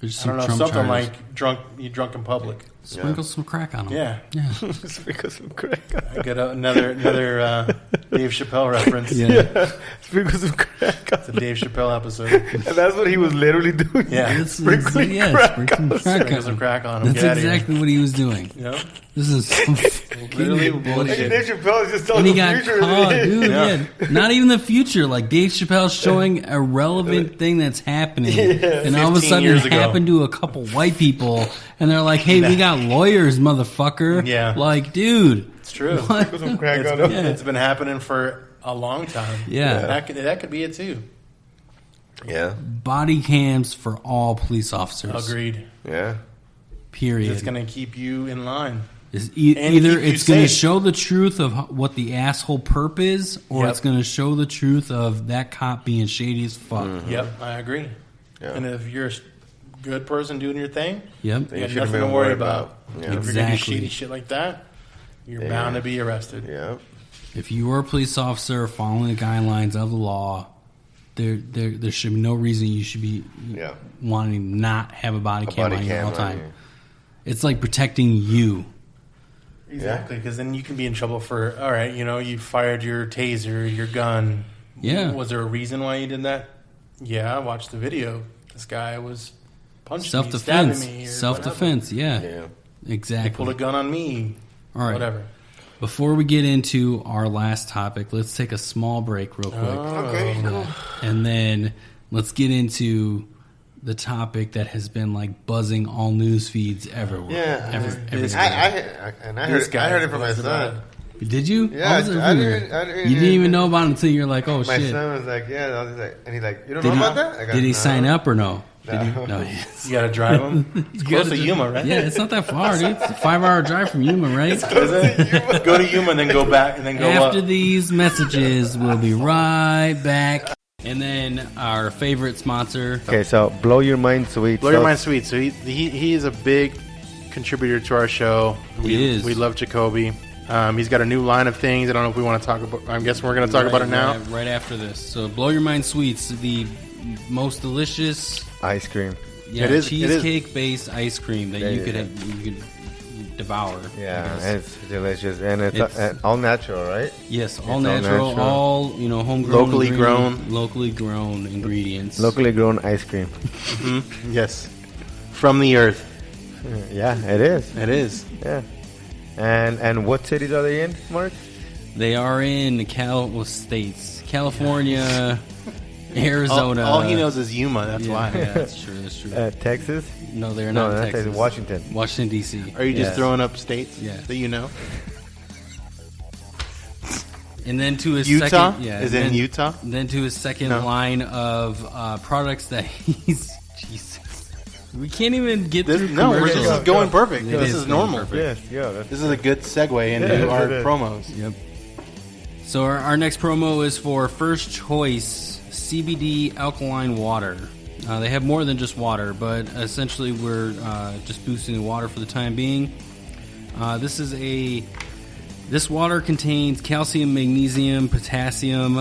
I don't know, something charges. like drunk in public. Sprinkle some crack on him. Yeah. Sprinkle some crack on him. I get another Dave Chappelle reference. Sprinkle some crack on him. It's a Dave Chappelle episode. And that's what he was literally doing. Yeah. Sprinkle some crack on him. That's exactly what he was doing. Yep. This is some literally bullshit. Dave Chappelle is just telling and he the got future. Caught, dude, not even the future. Like Dave Chappelle showing a relevant thing that's happening, and all of a sudden it happened to a couple white people, and they're like, "Hey, we got lawyers, motherfucker." Yeah, like, dude, it's true. It's been happening for a long time. Yeah, that could be it too. Yeah, body cams for all police officers. Agreed. Yeah. Period. It's going to keep you in line. Either it's going to show the truth of what the asshole perp is, or it's going to show the truth of that cop being shady as fuck. Yep, I agree. Yep. And if you're a good person doing your thing, you got nothing to worry about. Yep. If you're going to do shady shit like that, you're bound to be arrested. Yep. If you are a police officer following the guidelines of the law, there should be no reason you should be wanting to not have a body cam on you all the time. It's like protecting you. Exactly, because then you can be in trouble for, all right, you fired your taser, your gun. Yeah. Was there a reason why you did that? Yeah, I watched the video. This guy was punching me, stabbing me. Self-defense, yeah. Exactly. They pulled a gun on me. All right. Whatever. Before we get into our last topic, let's take a small break real quick. Okay, cool. And then let's get into the topic that has been like buzzing all news feeds everywhere. Yeah. Everywhere. I heard it from my son. Did you? Yeah, you didn't even know about it until you're like, oh, my shit. My son was like, yeah. I was like, and he's like, you don't know about that? Did he sign up or no? No. No. You got to drive him? It's close to Yuma, right? Yeah, it's not that far, dude. It's a 5-hour drive from Yuma, right? Go to Yuma and then go back and then go After up. these messages, we'll be right back. And then our favorite sponsor. Okay, so Blow Your Mind Sweets. Blow Your Mind Sweets. So he is a big contributor to our show. He is. We love Jacoby. He's got a new line of things. I don't know if we want to talk about. I'm guessing we're going to talk about it now. Right after this. So Blow Your Mind Sweets, the most delicious ice cream. Yeah, cheesecake-based ice cream that you could devour. Yeah, it's delicious, and it's all natural, right? Yes, all natural, all homegrown, locally grown ingredients, locally grown ice cream. Mm-hmm. Yes, from the earth. Yeah, it is. It is. Yeah, and what cities are they in, Mark? They are in states, California. Arizona. All he knows is Yuma. That's why. Yeah, that's true. That's true. Texas? No, they're not in Texas. Washington, D.C. Are you just throwing up states that you know? And then to his Utah? second, is it in Utah? Then to his second line of products that he's. Jesus, we can't even get through. No, this is going perfect. This is normal. Yes, this is a good segue into our promos. Yep. So our next promo is for First Choice CBD Alkaline Water. They have more than just water, but essentially we're just boosting the water for the time being. This water contains calcium, magnesium, potassium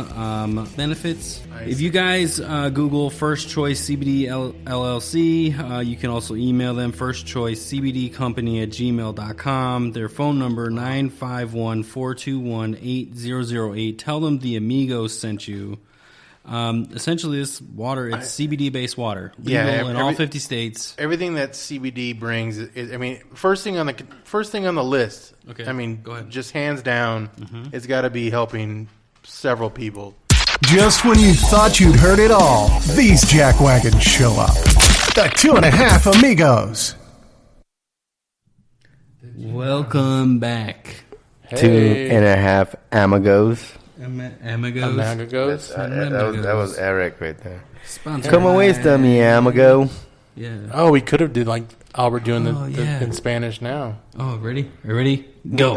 benefits. Nice. If you guys Google First Choice CBD LLC, you can also email them firstchoicecbdcompany@gmail.com. Their phone number 951-421-8008. Tell them the Amigos sent you. Essentially, this water, it's CBD-based water. Legal in all 50 states. Everything that CBD brings, first thing on the list. Okay, go ahead. Just hands down, it's got to be helping several people. Just when you thought you'd heard it all, these jackwagons show up. The 2.5 Amigos. Welcome back. Hey. 2.5 Amigos. Amigos. That was Eric right there. Sponsored. Come away, mi amigo. Yeah. Oh, we could have did like Albert doing in Spanish now. Oh, ready? Are you ready? Go.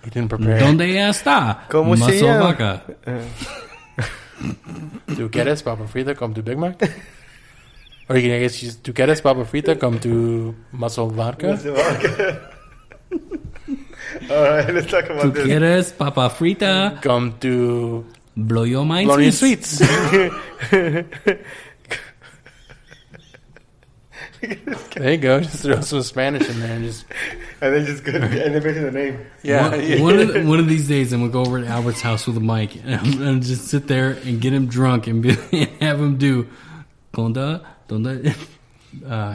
He didn't prepare. ¿Dónde está? ¿Cómo se llama? Vaca. ¿Tú quieres papa frita con tu Big Mac? Or you can guess ¿tú quieres papa frita con tu muscle vodka? All right, let's talk about ¿Tú this. quieres papa frita con tu Blow Your Mind Sweets? There you go. Just throw some Spanish in there and then mention the name. Yeah. One of these days, I'm gonna go over to Albert's house with a mic and I'm gonna just sit there and get him drunk and have him do donde.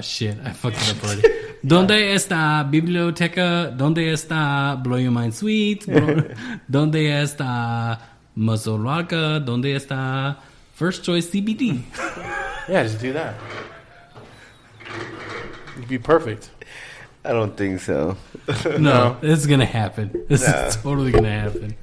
Shit, I fucked it up already. ¿Dónde está biblioteca? ¿Dónde está Blow Your Mind Sweet? ¿Dónde está Muscle Vodka? ¿Dónde está First Choice CBD? Yeah, just do that. You'd be perfect. I don't think so. No, it's gonna happen. This is totally gonna happen.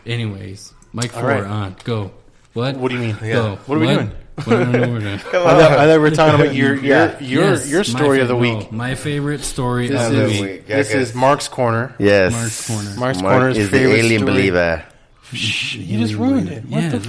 Anyways, Mike 4 on. Go. What? What do you mean? Go. What are we doing? I don't know what we're doing. I thought we were talking about your story of the week. My favorite story of the week. This is Mark's Corner. Yes. Mark's Corner. Mark's Corner is the alien believer. You just ruined it. Yeah. I'm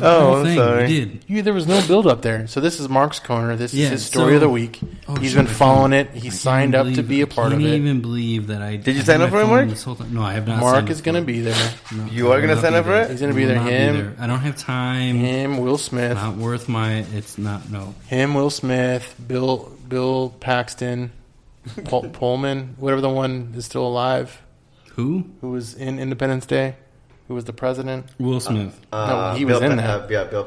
sorry. You did. There was no build up there. So this is Mark's Corner. This is his story of the week. He's been following it. He signed up to be a part of it. I can't even believe that I did. You sign up for it, Mark? No, I have not. Mark is going to be there. No, you are going to sign up for it? He's going to be there. Him. I don't have time. Him. Will Smith. Not worth my. It's not. No. Him. Will Smith. Bill Paxton. Pullman. Whatever the one is still alive. Who was in Independence Day? Who was the president? Will Smith. No, he was in that. Bill.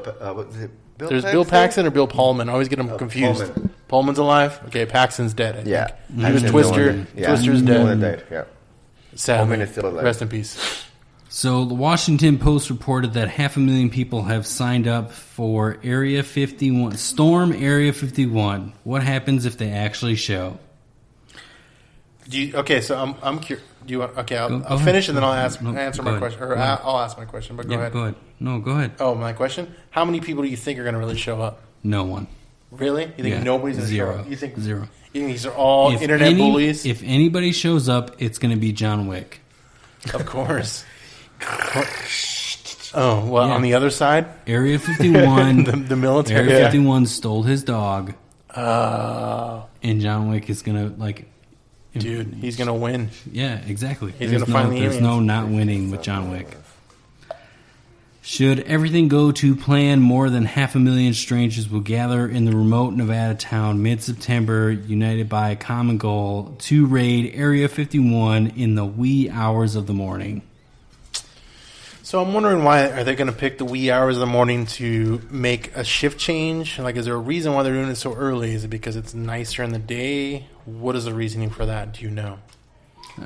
There's Bill Paxton or Bill Pullman. I always get them confused. Pullman. Pullman's alive. Okay, Paxton's dead. I Yeah. think. He was Twister. Twister's dead. Dead. Yeah. Sadly. Pullman is still alive. Rest in peace. So the Washington Post reported that 500,000 people have signed up for Area 51, Storm Area 51. What happens if they actually show? Okay, so I'm curious. Do you want? Okay, I'll Go finish ahead. and then I'll answer Go my ahead. question, or Go ahead. I'll ask my question. But go ahead. Go ahead. No, go ahead. Oh, my question: how many people do you think are going to really show up? No one. Really? You think Yeah, nobody's going to show zero. up? You think Zero. You think these are all internet bullies? If anybody shows up, it's going to be John Wick. Of course. Oh, well, Yeah. on the other side? Area 51. the military. Area 51 stole his dog. And John Wick is going to, like... Dude, he's going to win. Yeah, exactly. He's going to find the There's aliens. no not winning with John Wick. Should everything go to plan, more than 500,000 strangers will gather in the remote Nevada town mid-September, united by a common goal to raid Area 51 in the wee hours of the morning. So I'm wondering, why are they going to pick the wee hours of the morning to make a shift change? Like, is there a reason why they're doing it so early? Is it because it's nicer in the day? What is the reasoning for that? Do you know? Why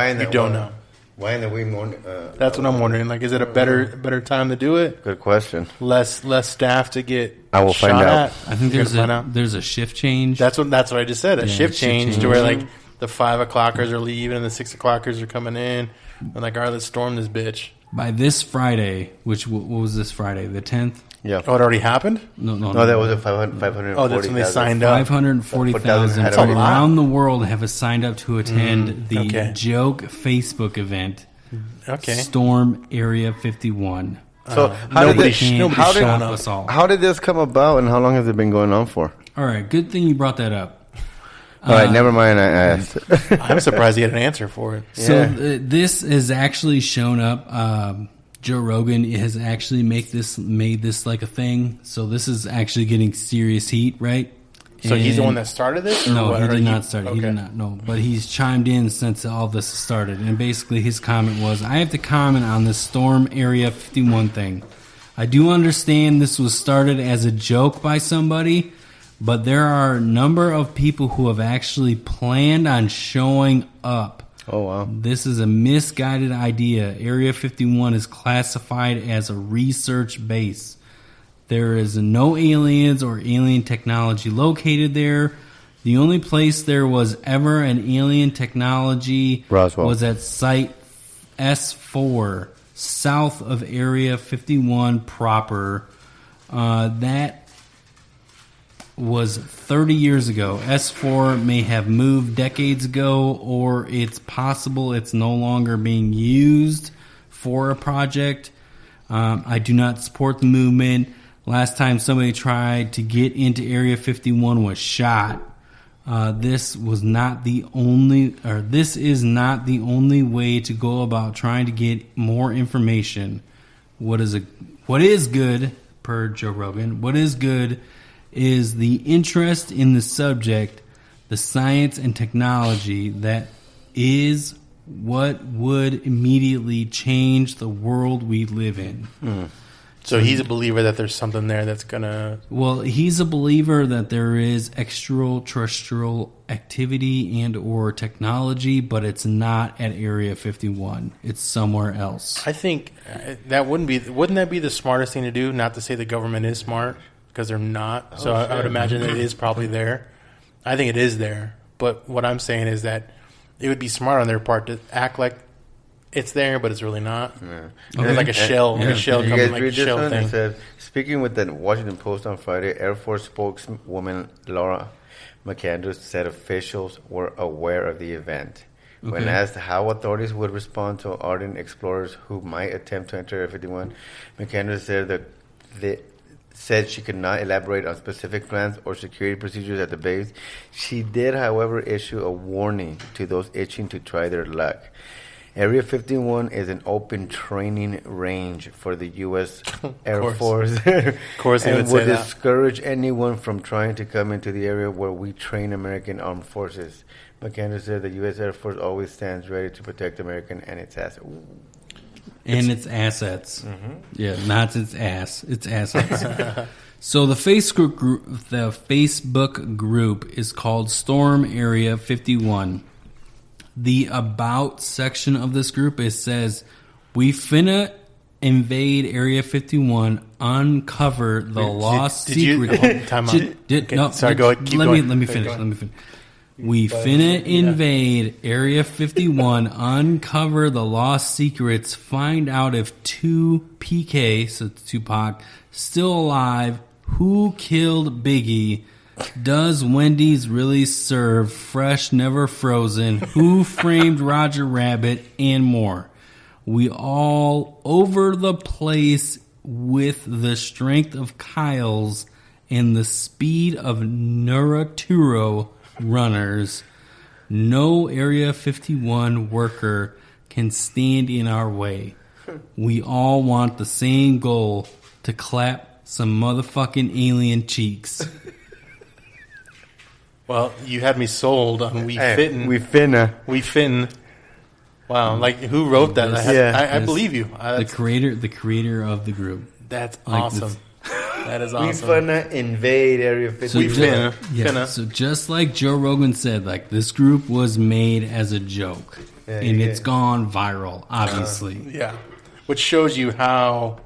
in the You don't know. Why in the wee morning? That's what I'm wondering. Like, is it a better time to do it? Good question. Less staff to get I will shot find out. at? I think You're gonna find out? there's a shift change. That's what I just said. A Yeah, shift shift change to change. where, like, the 5 o'clockers are leaving and the 6 o'clockers are coming in. And like, all right, let's storm this bitch. By this Friday, what was this Friday? The 10th? Yeah. Oh, it already happened? No, that was a 540,000. Oh, that's when they signed up. 540,000 That's from a lot. around the world have signed up to attend the okay. joke Facebook event. Okay. Storm Area 51. So Nobody's showing showing up. Us all. How did this come about, and how long has it been going on for? All right, good thing you brought that up. All right, never mind. I asked. I'm surprised he had an answer for it. So this has actually shown up. Joe Rogan has actually made this like a thing. So this is actually getting serious heat, right? So he's the And- one that started this? Or No, what? he Or did not start it. He okay. did not. No, but he's chimed in since all this started. And basically, his comment was, "I have to comment on this Storm Area 51 thing. I do understand this was started as a joke by somebody, but there are a number of people who have actually planned on showing up. Oh, wow. This is a misguided idea. Area 51 is classified as a research base. There is no aliens or alien technology located there. The only place there was ever an alien technology Roswell. was at Site S4, south of Area 51 proper. That was 30 years ago. S4 may have moved decades ago, or it's possible it's no longer being used for a project. I do not support the movement. Last time somebody tried to get into Area 51 was shot. This is not the only way to go about trying to get more information. What is good, per Joe Rogan, what is good is the interest in the subject, the science and technology that is what would immediately change the world we live in. So he's a believer that there's something there that's going to... Well, he's a believer that there is extraterrestrial activity and or technology, but it's not at Area 51. It's somewhere else. I think that wouldn't that be the smartest thing to do? Not to say the government is smart, because they're not. So I would imagine that it is probably there. I think it is there. But what I'm saying is that it would be smart on their part to act like it's there, but it's really not. Yeah. Okay. Like a shell. Yeah. A shell You comes guys like read a this shell one? thing. It says, speaking with the Washington Post on Friday, Air Force spokeswoman Laura McAndrews said officials were aware of the event. When Okay. asked how authorities would respond to ardent explorers who might attempt to enter Area 51, McAndrews said she could not elaborate on specific plans or security procedures at the base. She did, however, issue a warning to those itching to try their luck. Area 51 is an open training range for the U.S. Air Force. Of course they and would say that. discourage anyone from trying to come into the area where we train American armed forces. McAndrews said the U.S. Air Force always stands ready to protect America and its assets. and its assets. Yeah, not its ass. Its assets. So the Facebook group is called Storm Area 51. The About section of this group, it says, "We finna invade Area 51, uncover the lost secret." Time out. Sorry, go ahead. Keep going. Let me finish. We finna invade Area 51, uncover the lost secrets, find out if 2PK, so it's Tupac, still alive, who killed Biggie, does Wendy's really serve fresh, never frozen, who framed Roger Rabbit, and more. We all over the place with the strength of Kyle's and the speed of Naruto runners. No Area 51 worker can stand in our way. We all want the same goal, to clap some motherfucking alien cheeks. Well, you had me sold on We Fin. Wow, like who wrote that? I believe you. The creator of the group. That's awesome. That is awesome. We finna invade Area 51. So just like Joe Rogan said, like this group was made as a joke, and it's gone viral, obviously. Which shows you how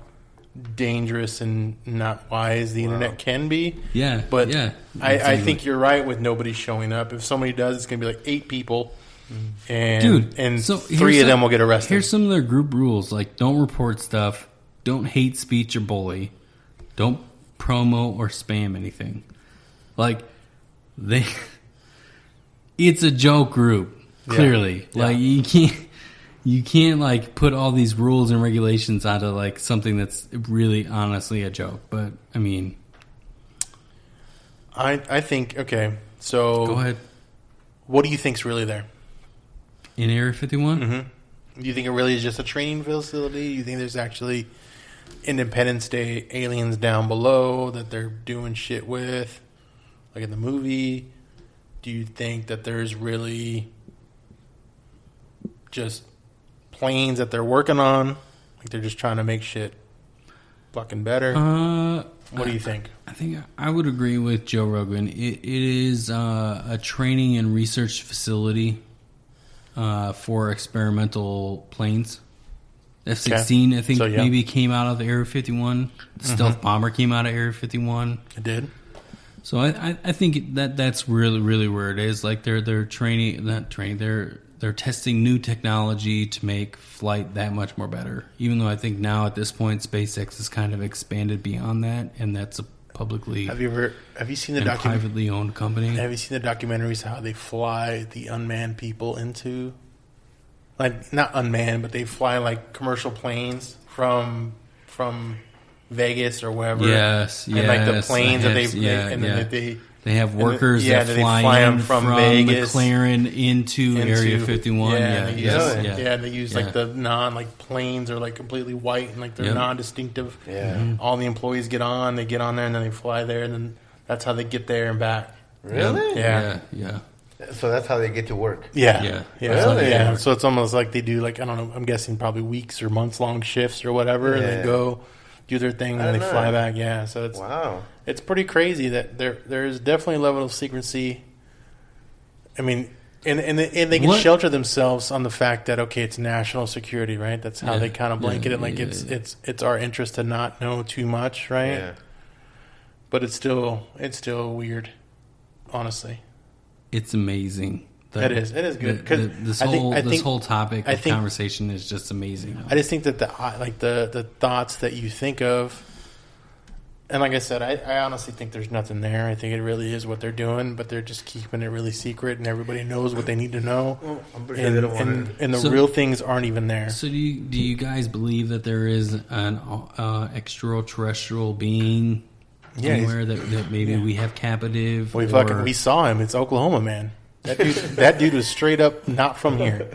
dangerous and not wise the internet can be. I think you're right with nobody showing up. If somebody does, it's gonna be like 8 people. And so 3 of them will get arrested. Here's some of their group rules: like, don't report stuff, don't hate speech or bully, don't promo or spam anything. Like, it's a joke group, clearly. Like, you can't like put all these rules and regulations onto like something that's really honestly a joke. But I mean, I think, okay, so go ahead. What do you think's really there in Area 51? Do you think it really is just a training facility? Do you think there's actually Independence Day aliens down below that they're doing shit with, like in the movie? Do you think that there's really just planes that they're working on, like they're just trying to make shit fucking better? What do you think? I think I would agree with Joe Rogan. It is a training and research facility for experimental planes. F-16, I think, maybe came out of Area 51. The stealth bomber came out of Area 51. It did. So I think that's really where it is. Like they're testing new technology to make flight that much more better. Even though I think now at this point SpaceX has kind of expanded beyond that, and that's a publicly have you seen the privately owned company. Have you seen the documentaries how they fly the unmanned people into, like, not unmanned, but they fly like commercial planes from Vegas or wherever. Yes, and like the planes that they have workers that fly in from Vegas, McLaren into Area 51. And they use like the planes are like completely white and like they're non-distinctive. All the employees get on there, and then they fly there, and then that's how they get there and back. Really? Yeah. So that's how they get to work. Yeah. Really? So it's almost like they do, like, I don't know, I'm guessing probably weeks or months long shifts or whatever, and they go do their thing and they fly back. Yeah, so it's pretty crazy that there is definitely a level of secrecy. I mean, and they can shelter themselves on the fact that, okay, it's national security, right? That's how they kind of blanket it, like it's our interest to not know too much, right? Yeah. But it's still weird, honestly. It's amazing. It is good. This whole topic of conversation is just amazing. I just think that the thoughts that you think of, and like I said, I honestly think there's nothing there. I think it really is what they're doing, but they're just keeping it really secret, and everybody knows what they need to know. Well, I'm pretty sure they don't want it. And the real things aren't even there. So do you guys believe that there is an extraterrestrial being anywhere that maybe we have captive? We saw him. It's Oklahoma, man. That dude was straight up not from here.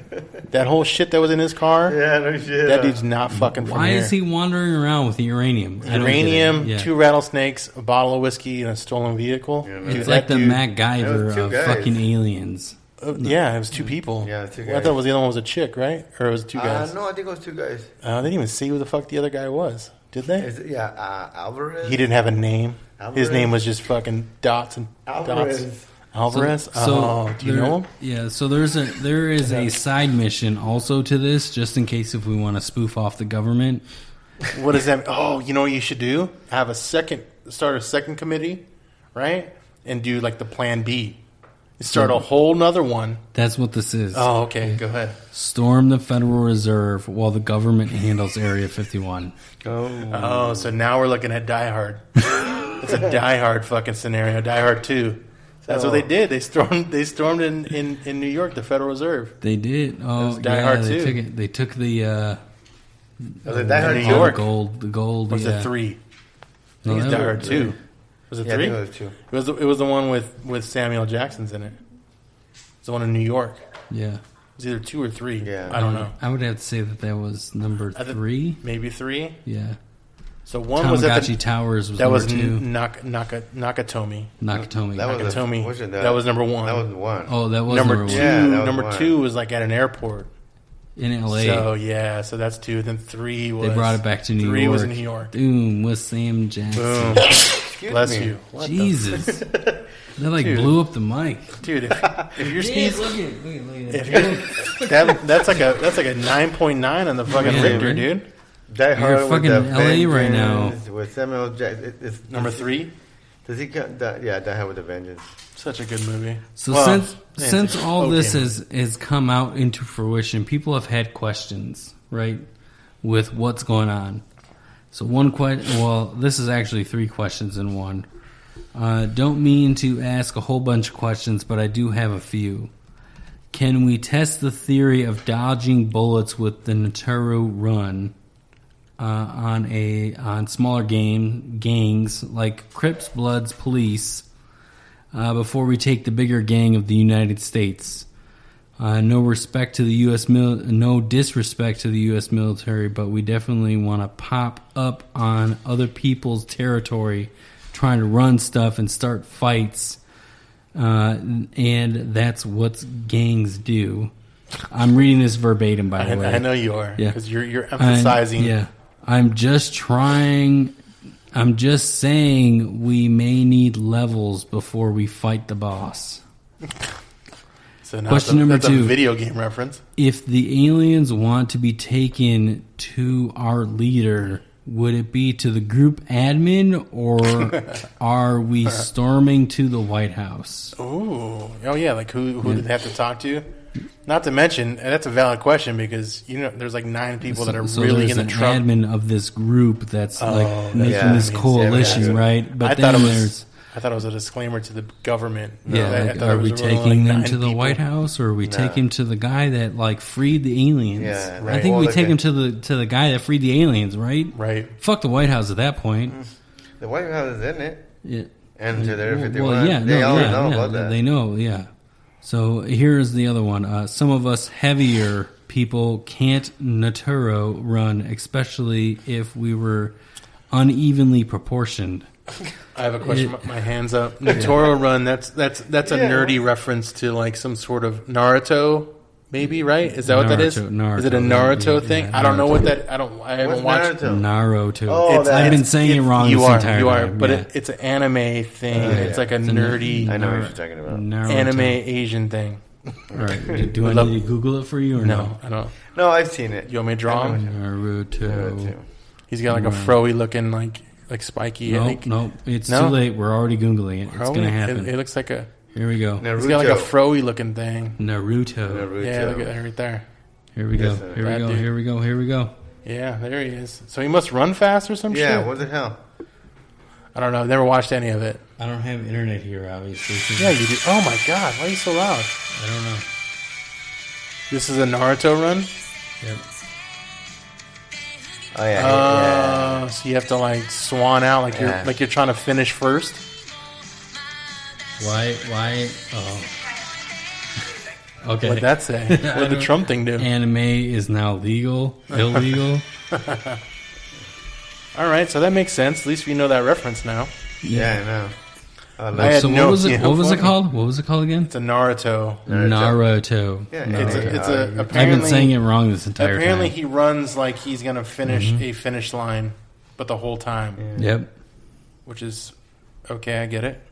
That whole shit that was in his car. Yeah, no shit. That dude's not fucking from here. Why is he wandering around with the uranium? Uranium, 2 rattlesnakes, a bottle of whiskey, and a stolen vehicle. It's like the MacGyver of fucking aliens. Yeah, it was two people. Yeah, two I guys. thought it was the other one was a chick, right? Or it was two guys? No, I think it was two guys. They didn't even see who the fuck the other guy was, did they? Alvarez. He didn't have a name. Alvarez? His name was just fucking dots and Alvarez. dots. Alvarez? So do you know him? Yeah, so there is a side mission also to this, just in case if we want to spoof off the government. What does that mean? Oh, you know what you should do? Start a second committee, right? And do like the plan B. Start a whole nother one. That's what this is. Oh, okay. Go ahead. Storm the Federal Reserve while the government handles Area 51. Oh, so now we're looking at Die Hard. It's a Die Hard fucking scenario. Die Hard 2. That's what they did. They stormed in New York, the Federal Reserve. They did. Oh, Die Hard 2. They took the Was it Die Hard New 2? York. the gold. Was yeah. it 3? I No, think it's that Die Hard was 2. Was it 3? I think it was 2. It was the one with Samuel Jackson's in it. It's the one in New York. Yeah. It was either 2 or 3. Yeah. I don't know. I would have to say that was number 3. Maybe 3. Yeah. So one was at the Tamagotchi Towers was that number was 2. Nakatomi. Nakatomi. Nakatomi. That was number 1. That was 1. Oh, that was number number 2. 1. Yeah, that was number 1. 2 was like at an airport. In LA. So yeah, so that's 2. Then 3 was They brought it back to New York. 3 was in New York. Boom, with Sam Jackson. Boom. Bless you. What Jesus. That Dude. blew up the mic. Dude, if you're sneezing, Look at that's like a 9.9 on the fucking Yeah, Richter, right? dude. Die Hard You're with fucking the LA right now. Vengeance with Samuel Jackson. It's Number 3. Does he count? Yeah, Die Hard with a Vengeance. Such a good movie. So Well, since all okay this movie. has come out into fruition, people have had questions, right, with what's going on. So one question, well, this is actually 3 questions in one. Don't mean to ask a whole bunch of questions, but I do have a few. Can we test the theory of dodging bullets with the Naturo run on smaller gangs like Crips, Bloods, Police before we take the bigger gang of the United States? No respect to the U.S. No disrespect to the U.S. military, but we definitely want to pop up on other people's territory, trying to run stuff and start fights, and that's what gangs do. I'm reading this verbatim, by the way. I know you are, Yeah. because you're emphasizing. I'm just saying we may need levels before we fight the boss. So now Question number that's 2. a video game reference. If the aliens want to be taken to our leader, would it be to the group admin, or are we storming to the White House? Oh yeah, like who do they have to talk to? Not to mention, and that's a valid question because there's like 9 people that are So really there's in the an Trump. admin of this group that's making yeah, this I mean, coalition, yeah. right? But I then thought it was a disclaimer to the government. yeah, I like, thought are it was we really taking like them 9 to the people. White House, or are we taking to the guy that freed the aliens? Yeah, I right. think Well, we like take a- him to the guy that freed the aliens, right? Right. Fuck the White House at that point. The White House is in it. Yeah. And to their 51. Well, yeah, they no, all yeah, know yeah, about that. They know, yeah. So here's the other one. Some of us heavier people can't Naturo run, especially if we were unevenly proportioned. I have a question. My hands up. Naturo Run. That's a nerdy reference to like some sort of Naruto, maybe, right? Is that what that is? Naruto, Is it a Naruto yeah, thing? yeah, I don't know Naruto. what that. I haven't watched. Naruto. Oh, I've been saying it wrong You this are, entire you are, time. but yeah. it's an anime thing. It's like a It's a nerdy I know what you're talking about. Naruto. anime Asian thing. All right. Do I need to Google it for you or No, I don't. No, I've seen it. You want me to draw him? Naruto. He's got like a froey looking, like spiky. I think. Nope. It's No? too late. We're already Googling it. It's Froey? going to happen. It looks like a. Here we go. Naruto. He's got like a froey looking thing. Naruto. Yeah, look at that right there. Here we go. Yes, sir. Here we That go. dude. Here we go. Here we go. Yeah, there he is. So he must run fast or some shit? Yeah, what the hell? I don't know. I've never watched any of it. I don't have internet here, obviously. Yeah, you do. Oh my god, why are you so loud? I don't know. This is a Naruto run? Yep. Oh, yeah. So you have to like swan out like Yeah. you're trying to finish first. Why? Oh. Okay. What'd that say? What did the Trump thing do? Anime is now illegal. Illegal. All right, so that makes sense. At least we know that reference now. Yeah, I know. I had So no what was it? idea. What was it called? What was it called again? It's a Naruto. Naruto. Yeah, It's a apparently, I've been saying it wrong this entire apparently time. he runs like he's going to finish a finish line, but the whole time. Yep. Which is, okay, I get it.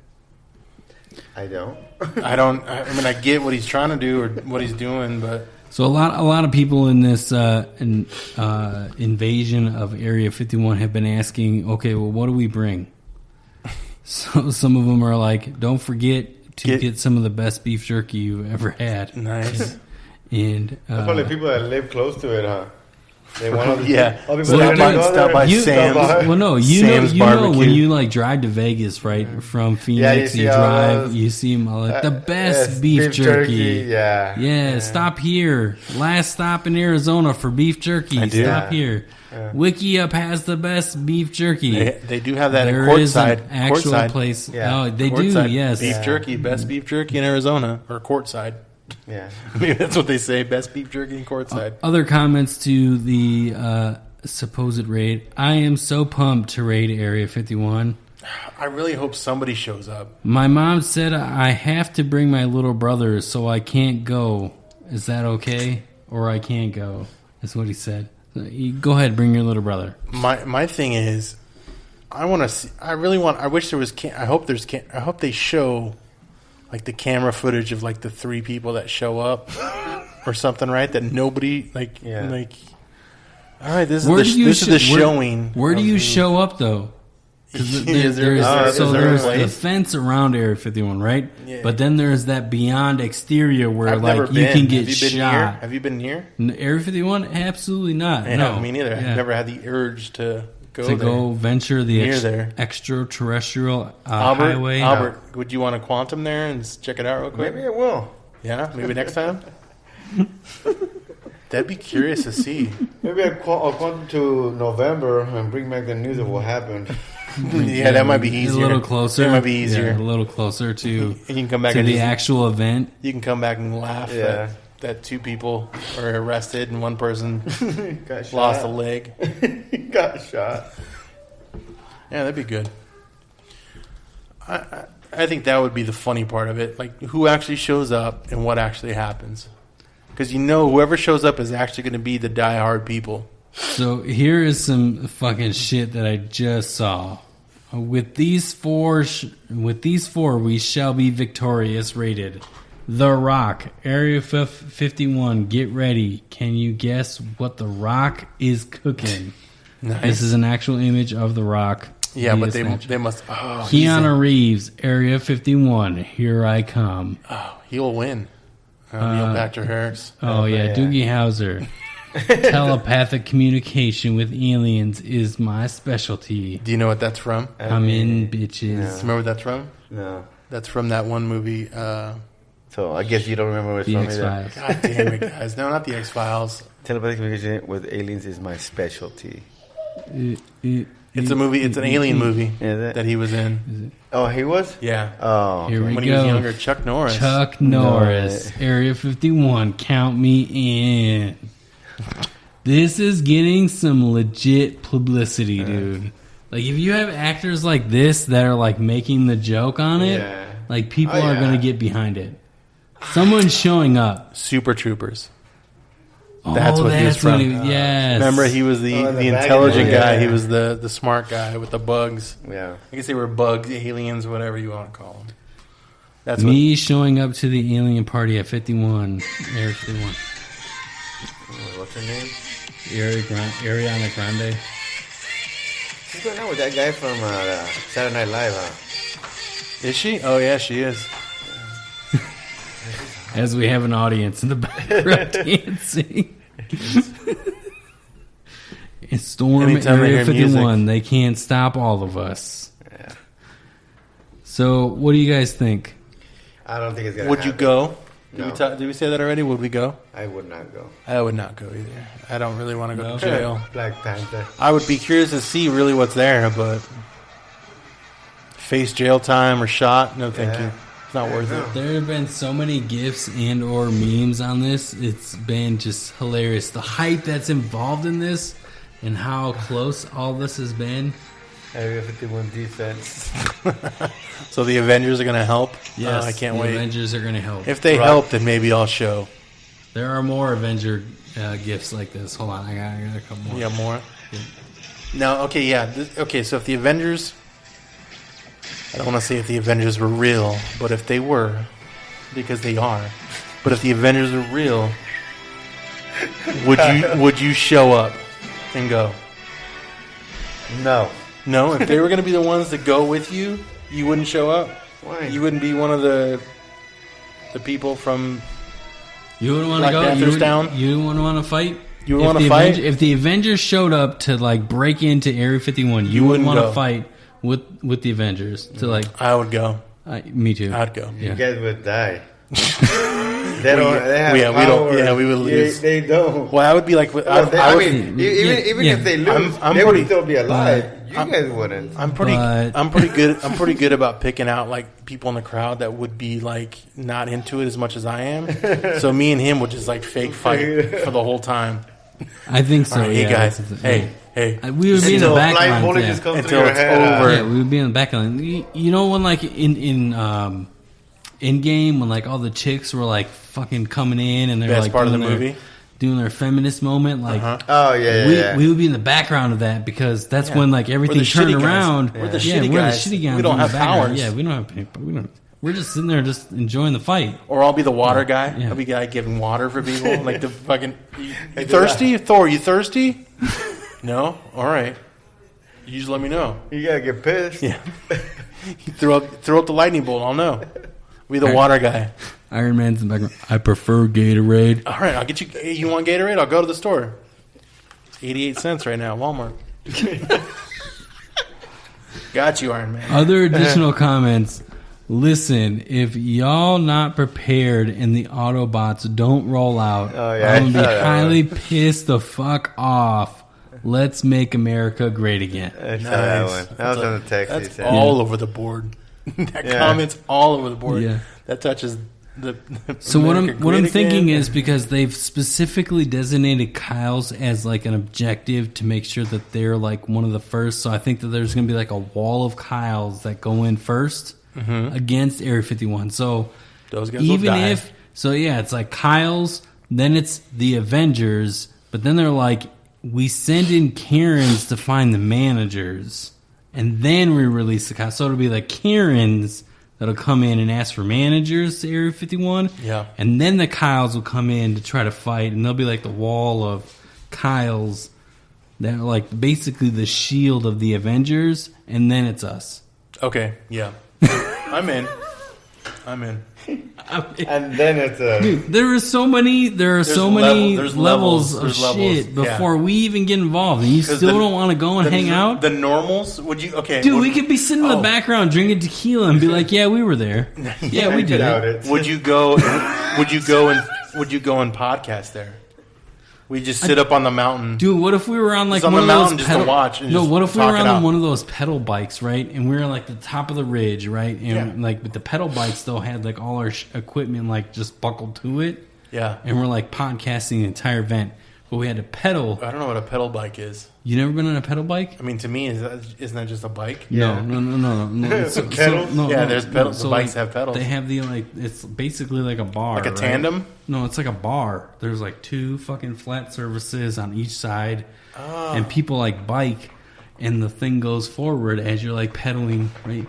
I don't. I mean, I get what he's trying to do or what he's doing, but... So a lot of people in this invasion of Area 51 have been asking, okay, well, what do we bring? So some of them are like, don't forget to get some of the best beef jerky you've ever had. Nice. And Probably people that live close to it, huh? They want to yeah. Stop by Sam's. Well, no, Sam's you know barbecue. when you like drive to Vegas, right, from Phoenix, you drive, you see them all like the best beef jerky. Yeah. Stop here. Last stop in Arizona for beef jerky. I do. Stop here. Wiki Up has the best beef jerky. They do have that There in is an courtside. actual Courtside. place. Yeah. Oh, they Courtside do. Yes. Beef jerky, best beef jerky in Arizona or courtside. Yeah. Maybe that's what they say. Best beef jerky in courtside. Other comments to the supposed raid. I am so pumped to raid Area 51. I really hope somebody shows up. My mom said I have to bring my little brother, so I can't go. Is that okay? Or I can't go? That's what he said. You go ahead, bring your little brother. My thing is, I want to see. I wish there was. I hope they show like the camera footage of like the 3 people that show up or something, right? That nobody like. All right, this is the showing. Where do you show up though? Because there's the fence around Area 51, right? Yeah. But then there's that beyond exterior where I've like never you been. can get Have you been shot. Here? Have you been here? Area 51? Absolutely not. No, me neither. Yeah. I've never had the urge to go to there. go venture the Near there. extraterrestrial Albert, highway. Albert, would you want to quantum there and check it out real quick? Maybe I will. Yeah, maybe next time. That'd be curious to see. Maybe I'll come to November and bring back the news of what happened. Yeah, that might be easier. A little closer. That might be easier. Yeah, a little closer to you can come back to and the just- actual event. You can come back and laugh that 2 people were arrested and 1 person lost a leg. Got shot. Yeah, that'd be good. I think that would be the funny part of it. Like, who actually shows up and what actually happens. Because whoever shows up is actually going to be the diehard people. So here is some fucking shit that I just saw. With these four, we shall be victorious. Rated The Rock, Area 51. Get ready. Can you guess what The Rock is cooking? Nice. This is an actual image of The Rock. Yeah, but via they must. Oh, Keanu Reeves, Area 51. Here I come. Oh, he'll win. Neil Patrick Harris. Oh yeah, Doogie Howser. Telepathic communication with aliens is my specialty. Do you know what that's from? I'm in, bitches. Remember what that's from? No. That's from that one movie. So I guess you don't remember what it's The from X-Files. God damn it, guys. No, not the X-Files. Telepathic communication with aliens is my specialty. It's a movie. It's an alien movie that he was in. Oh, he was? Yeah. Oh, Here we when go. he was younger, Chuck Norris. Chuck Norris, Area 51. Count me in. This is getting some legit publicity, dude. Like, if you have actors like this that are like making the joke on it, like people are going to get behind it. Someone's showing up. Super Troopers. That's what he was that's from. Yes. Remember, he was the intelligent guy. He was the smart guy with the bugs. Yeah. I guess they were bugs, aliens, whatever you want to call them. That's me showing up to the alien party at 51. Area 51. What's her name? Ariana Grande. What's going on with that guy from Saturday Night Live, huh? Is she? Oh, yeah, she is. As we have an audience in the background dancing. Storm Anytime I Area hear 51. music. They can't stop all of us. Yeah. So, what do you guys think? I don't think it's going to Would you go? No. Did we say that already? Would we go? I would not go. I would not go either. I don't really want to go to jail. Black Panther. I would be curious to see really what's there, but face jail time or shot? No, thank you. It's not worth it. There have been so many GIFs and or memes on this. It's been just hilarious. The hype that's involved in this and how close all this has been. Area 51 defense. So the Avengers are going to help? Yes, I can't the wait. Avengers are going to help. If they help, then maybe I'll show. There are more Avenger gifts like this. Hold on, I got a couple more. Yeah, more? Yeah. No, okay, yeah. So if the Avengers... I don't want to say if the Avengers were real, but if they were, because they are. But if the Avengers were real, would you show up and go? No. No? If they were going to be the ones that go with you, you wouldn't show up? Why? You wouldn't be one of the people from... You wouldn't want to go? You wouldn't want to fight? You would want to fight? If the Avengers showed up to like break into Area 51, you wouldn't want to fight with the Avengers to like. I would go. Me too. I'd go. You guys would die. They have power. We would lose. They don't. Well, I would be like. Even if they lose, they would still be alive. You guys wouldn't. I'm pretty good. I'm pretty good about picking out like people in the crowd that would be like not into it as much as I am. So me and him would just like fake fight for the whole time. I think so. Right, hey guys. Hey. We would be in the back line until it's over. Yeah, we would be in the back line. You know when like in game when like all the chicks were like fucking coming in and they're best like part of the movie. Doing their feminist moment, like we would be in the background of that because that's when like everything turned around. We're the shitty guys. We don't have powers. Yeah, we don't have. We're just sitting there, just enjoying the fight. Or I'll be the water guy. Yeah. I'll be the guy giving water for people, like the fucking. You thirsty, Thor? You thirsty? No. All right. You just let me know. You gotta get pissed. Yeah. You throw up the lightning bolt. I'll know. Be the water guy. Iron Man's in the background. I prefer Gatorade. All right, I'll get you. You want Gatorade? I'll go to the store. It's 88 cents right now, Walmart. Got you, Iron Man. Other additional comments. Listen, if y'all not prepared and the Autobots don't roll out, I'm gonna be highly pissed the fuck off. Let's make America great again. I saw that one. That was on the text. That's all over the board. That comment's all over the board. Yeah. That touches the. So what I'm thinking is because they've specifically designated Kyle's as like an objective to make sure that they're like one of the first. So I think that there's going to be like a wall of Kyle's that go in first against Area 51. So those guys will die. It's like Kyle's, then it's the Avengers, but then they're like, we send in Karens to find the managers, and then we release the Kyle's. So it'll be like Karens that'll come in and ask for managers to Area 51. Yeah. And then the Kyles will come in to try to fight, and they'll be like the wall of Kyles that are like basically the shield of the Avengers, and then it's us. Okay, yeah. I'm in. And then it's Dude, there are so many levels of shit before we even get involved, and you still don't want to go and hang out. The normals, would you? Okay, dude, we could be sitting in the background drinking tequila and be like, "Yeah, we were there. Yeah, we did it." Would you go? Would you go and podcast there? We just sit up on the mountain, dude. What if we were on like one of those pedal? To watch what if we were on one of those pedal bikes, right? And we were like the top of the ridge, right? And like, but the pedal bikes still had like all our equipment like just buckled to it. Yeah. And we're like podcasting the entire event, but we had to pedal. I don't know what a pedal bike is. You never been on a pedal bike? I mean, to me, isn't that just a bike? No. There's pedals. The bikes have pedals. They have it's basically like a bar. Like a tandem? No, it's like a bar. There's like two fucking flat surfaces on each side. Oh. And people like bike, and the thing goes forward as you're like pedaling, right?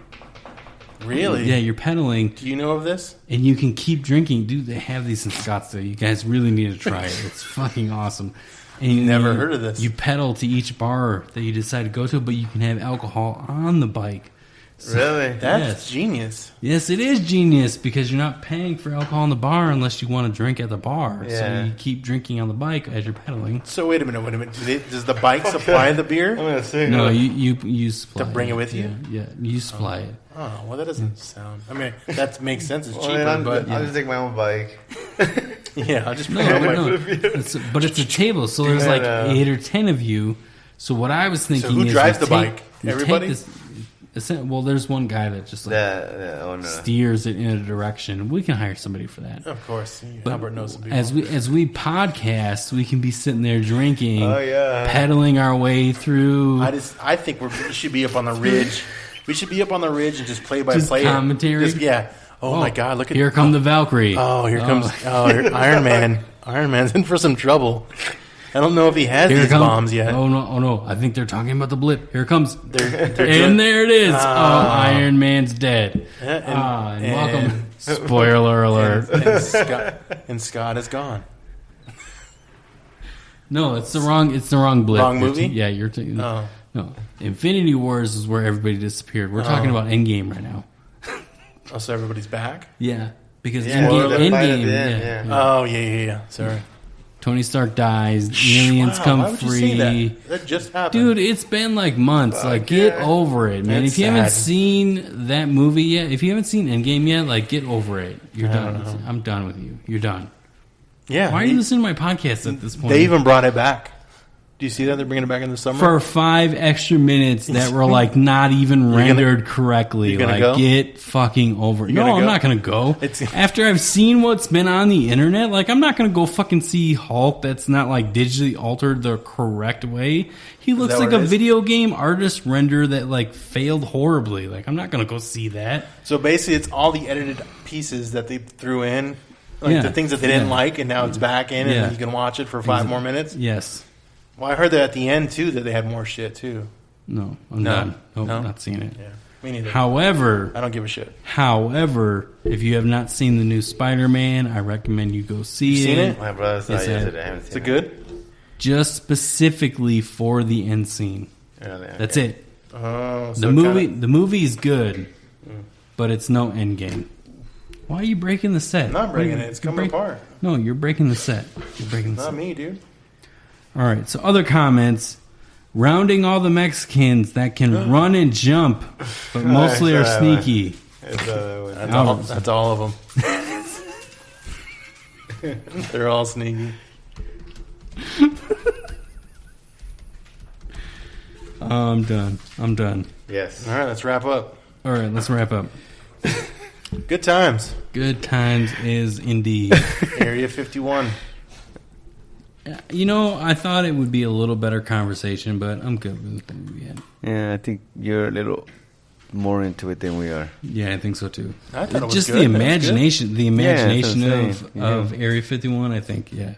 Really? Yeah, you're pedaling. Do you know of this? And you can keep drinking. Dude, they have these in Scottsdale. You guys really need to try it. It's fucking awesome. And you never heard of this. You pedal to each bar that you decide to go to, but you can have alcohol on the bike. So, really? That's genius. Yes, it is genius because you're not paying for alcohol in the bar unless you want to drink at the bar. Yeah. So you keep drinking on the bike as you're pedaling. So wait a minute. Does the bike supply the beer? I'm gonna say no. You supply to bring it with you. Yeah, you supply it. Oh well, that doesn't sound. I mean, that makes sense. It's cheaper, I'll just take my own bike. Yeah, I'll just bring but it's a table, so there's like 8 or 10 of you. So what I was thinking is who drives the bike? Everybody. Well, there's one guy that just steers it in a direction. We can hire somebody for that. Of course, Albert knows some people. As we podcast, we can be sitting there drinking, pedaling our way through. I think we should be up on the ridge. We should be up on the ridge and just play by just play. Commentary. Oh my God! Look at here come the Valkyrie. Oh, here comes Iron Man. Iron Man's in for some trouble. I don't know if he has these bombs yet. Oh no! I think they're talking about the blip. Here it comes. And there it is. Iron Man's dead. And welcome. Spoiler alert. And Scott is gone. No, it's the wrong blip. Wrong movie? Yeah, you're thinking. No, Infinity Wars is where everybody disappeared. We're talking about Endgame right now. Oh, so everybody's back? Yeah, because Endgame. Yeah. Oh, yeah. Sorry. Tony Stark dies. Aliens come why would free. You say that? That just happened, dude. It's been like months. Get over it, man. If you haven't seen that movie yet, if you haven't seen Endgame yet, get over it. You're done. I'm done with you. You're done. Yeah. Why are you listening to my podcast at this point? They even brought it back. Do you see that? They're bringing it back in the summer? For 5 extra minutes that were not even rendered correctly. You're gonna go? Get fucking over it. No, I'm not going to go. It's After I've seen what's been on the internet, I'm not going to go fucking see Hulk that's not digitally altered the correct way. He looks like a video game artist render that failed horribly. I'm not going to go see that. So basically it's all the edited pieces that they threw in, the things that they didn't like, and now it's back in and you can watch it for 5 more minutes? Yes. Well, I heard that at the end, too, that they had more shit, too. No, I'm done. Nope, not seeing it. Yeah, me neither. However... I don't give a shit. However, if you have not seen the new Spider-Man, I recommend you go see it. Seen it? My brother saw it yesterday. I haven't seen it. Is it good? Just specifically for the end scene. Really? Okay. That's it. Oh, so the movie is good, but it's no end game. Why are you breaking the set? I'm not breaking it. It's coming apart. No, you're breaking the set. You're breaking the set. Not me, dude. All right, so other comments. Rounding all the Mexicans that can run and jump, but mostly are sneaky. That's all of them. They're all sneaky. I'm done. Yes. All right, let's wrap up. All right, let's wrap up. Good times. Good times is indeed. Area 51. I thought it would be a little better conversation, but I'm good with what we had. Yeah, I think you're a little more into it than we are. Yeah, I think so too. I thought it was just good. the imagination Yeah, of Area 51. I think, yeah.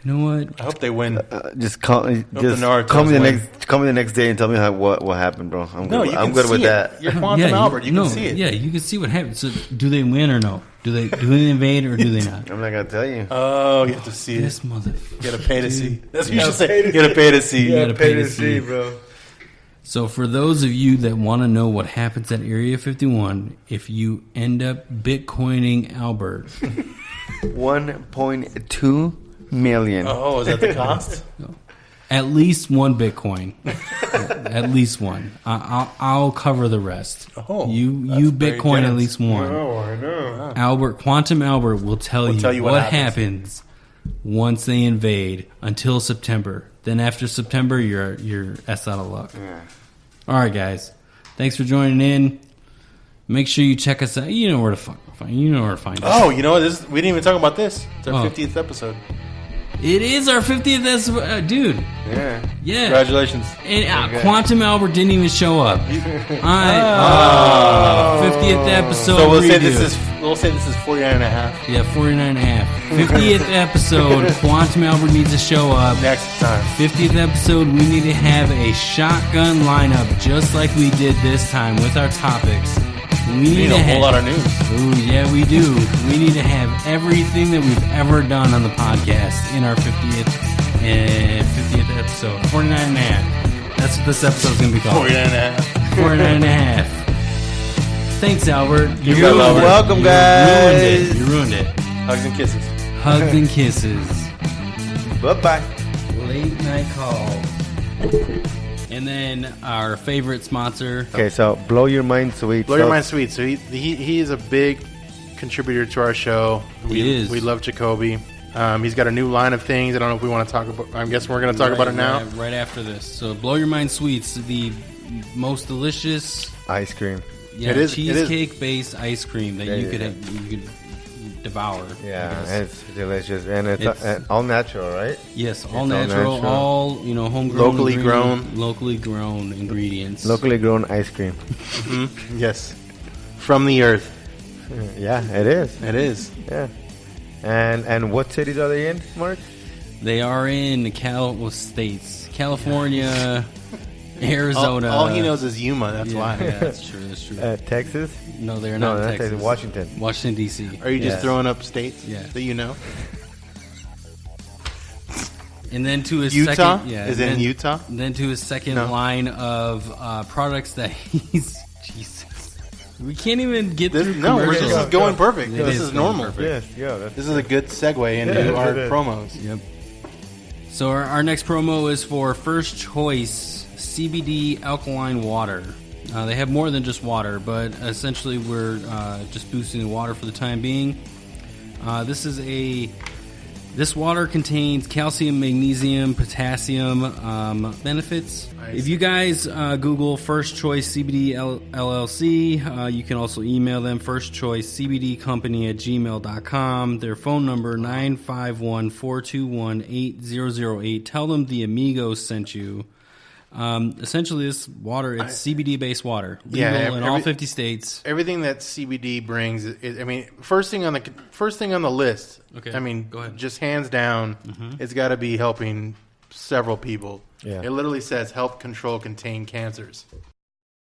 You know what? I hope they win. Just call me the next day and tell me what happened, bro. I'm good with that. You're Quantum Albert. You can see it. Yeah, you can see what happened. So, do they win or no? Do they invade or do they not? I'm not gonna tell you. Oh, you have to see this it. motherfucker. You gotta pay to see. That's what you should say. You gotta pay to see. You gotta pay to see, bro. So for those of you that want to know what happens at Area 51, if you end up Bitcoining Albert, 1.2 million. Oh, is that the cost? No. At least one Bitcoin. At least one. I'll cover the rest. Oh, you Bitcoin at least one. Oh, I know. Albert, Quantum Albert will tell you what happens once they invade until September. Then after September, you're S out of luck. Yeah. All right, guys. Thanks for joining in. Make sure you check us out. You know where to find. You know where to find us. Oh, you know what? We didn't even talk about this. It's our 50th episode. It is our 50th episode, dude. Yeah. Congratulations. And Quantum Albert didn't even show up. 50th episode. So we'll say this is 49 and a half. Yeah, 49 and a half. 50th episode. Quantum Albert needs to show up next time. 50th episode. We need to have a shotgun lineup just like we did this time with our topics. We need a whole lot of news. Ooh, yeah, we do. We need to have everything that we've ever done on the podcast in our 50th episode. 49 and a half. That's what this episode's going to be called. 49 and a half. 49 and a half. Thanks, Albert. You're welcome, guys. You ruined it. Hugs and kisses. Hugs and kisses. Bye-bye. Late night call. And then our favorite sponsor. Okay, so Blow Your Mind Sweets. Blow Your Mind Sweets. So he is a big contributor to our show. He is. We love Jacoby. He's got a new line of things. I don't know if we want to talk about. I guess we're going to talk about it now. Right after this. So Blow Your Mind Sweets, the most delicious Ice cream. Yeah, It is- cheesecake-based ice cream that you Yeah. could devour. I Yeah, guess. it's delicious, and it's all natural, right? Yes, all It's natural, all homegrown, Locally grown. locally grown ingredients. Locally grown ice cream. Yes. From the earth. Yeah, it is. It is. Yeah. And what cities are they in, Mark? They are in states: California, Arizona. All he knows is Yuma. That's Yeah, why. yeah, that's true. That's true. Texas? No, they're No, not not Texas. Texas, Washington. Washington D.C. Are you just Yeah. throwing up states Yeah. that you know? And then to his Utah? second, Is it in Utah? Then to his second No. line of products that he's. Jesus, we can't even get through. No, this commercials. is going perfect. It This is is going normal. perfect. Yes, yeah. This is a good segue into Yeah, our it is. promos. Yep. So our next promo is for First Choice CBD Alkaline Water. They have more than just water, but essentially we're just boosting the water for the time being. This water contains calcium, magnesium, potassium benefits. If you guys Google First Choice CBD LLC, you can also email them firstchoicecbdcompany@gmail.com. Their phone number 951-421-8008. Tell them the Amigos sent you. Essentially, this water, it's CBD-based water. Legal in all 50 states. Everything that CBD brings, first thing on the list. Okay, I mean, go ahead. just hands down, it's got to be helping several people. Yeah. It literally says help control contain cancers.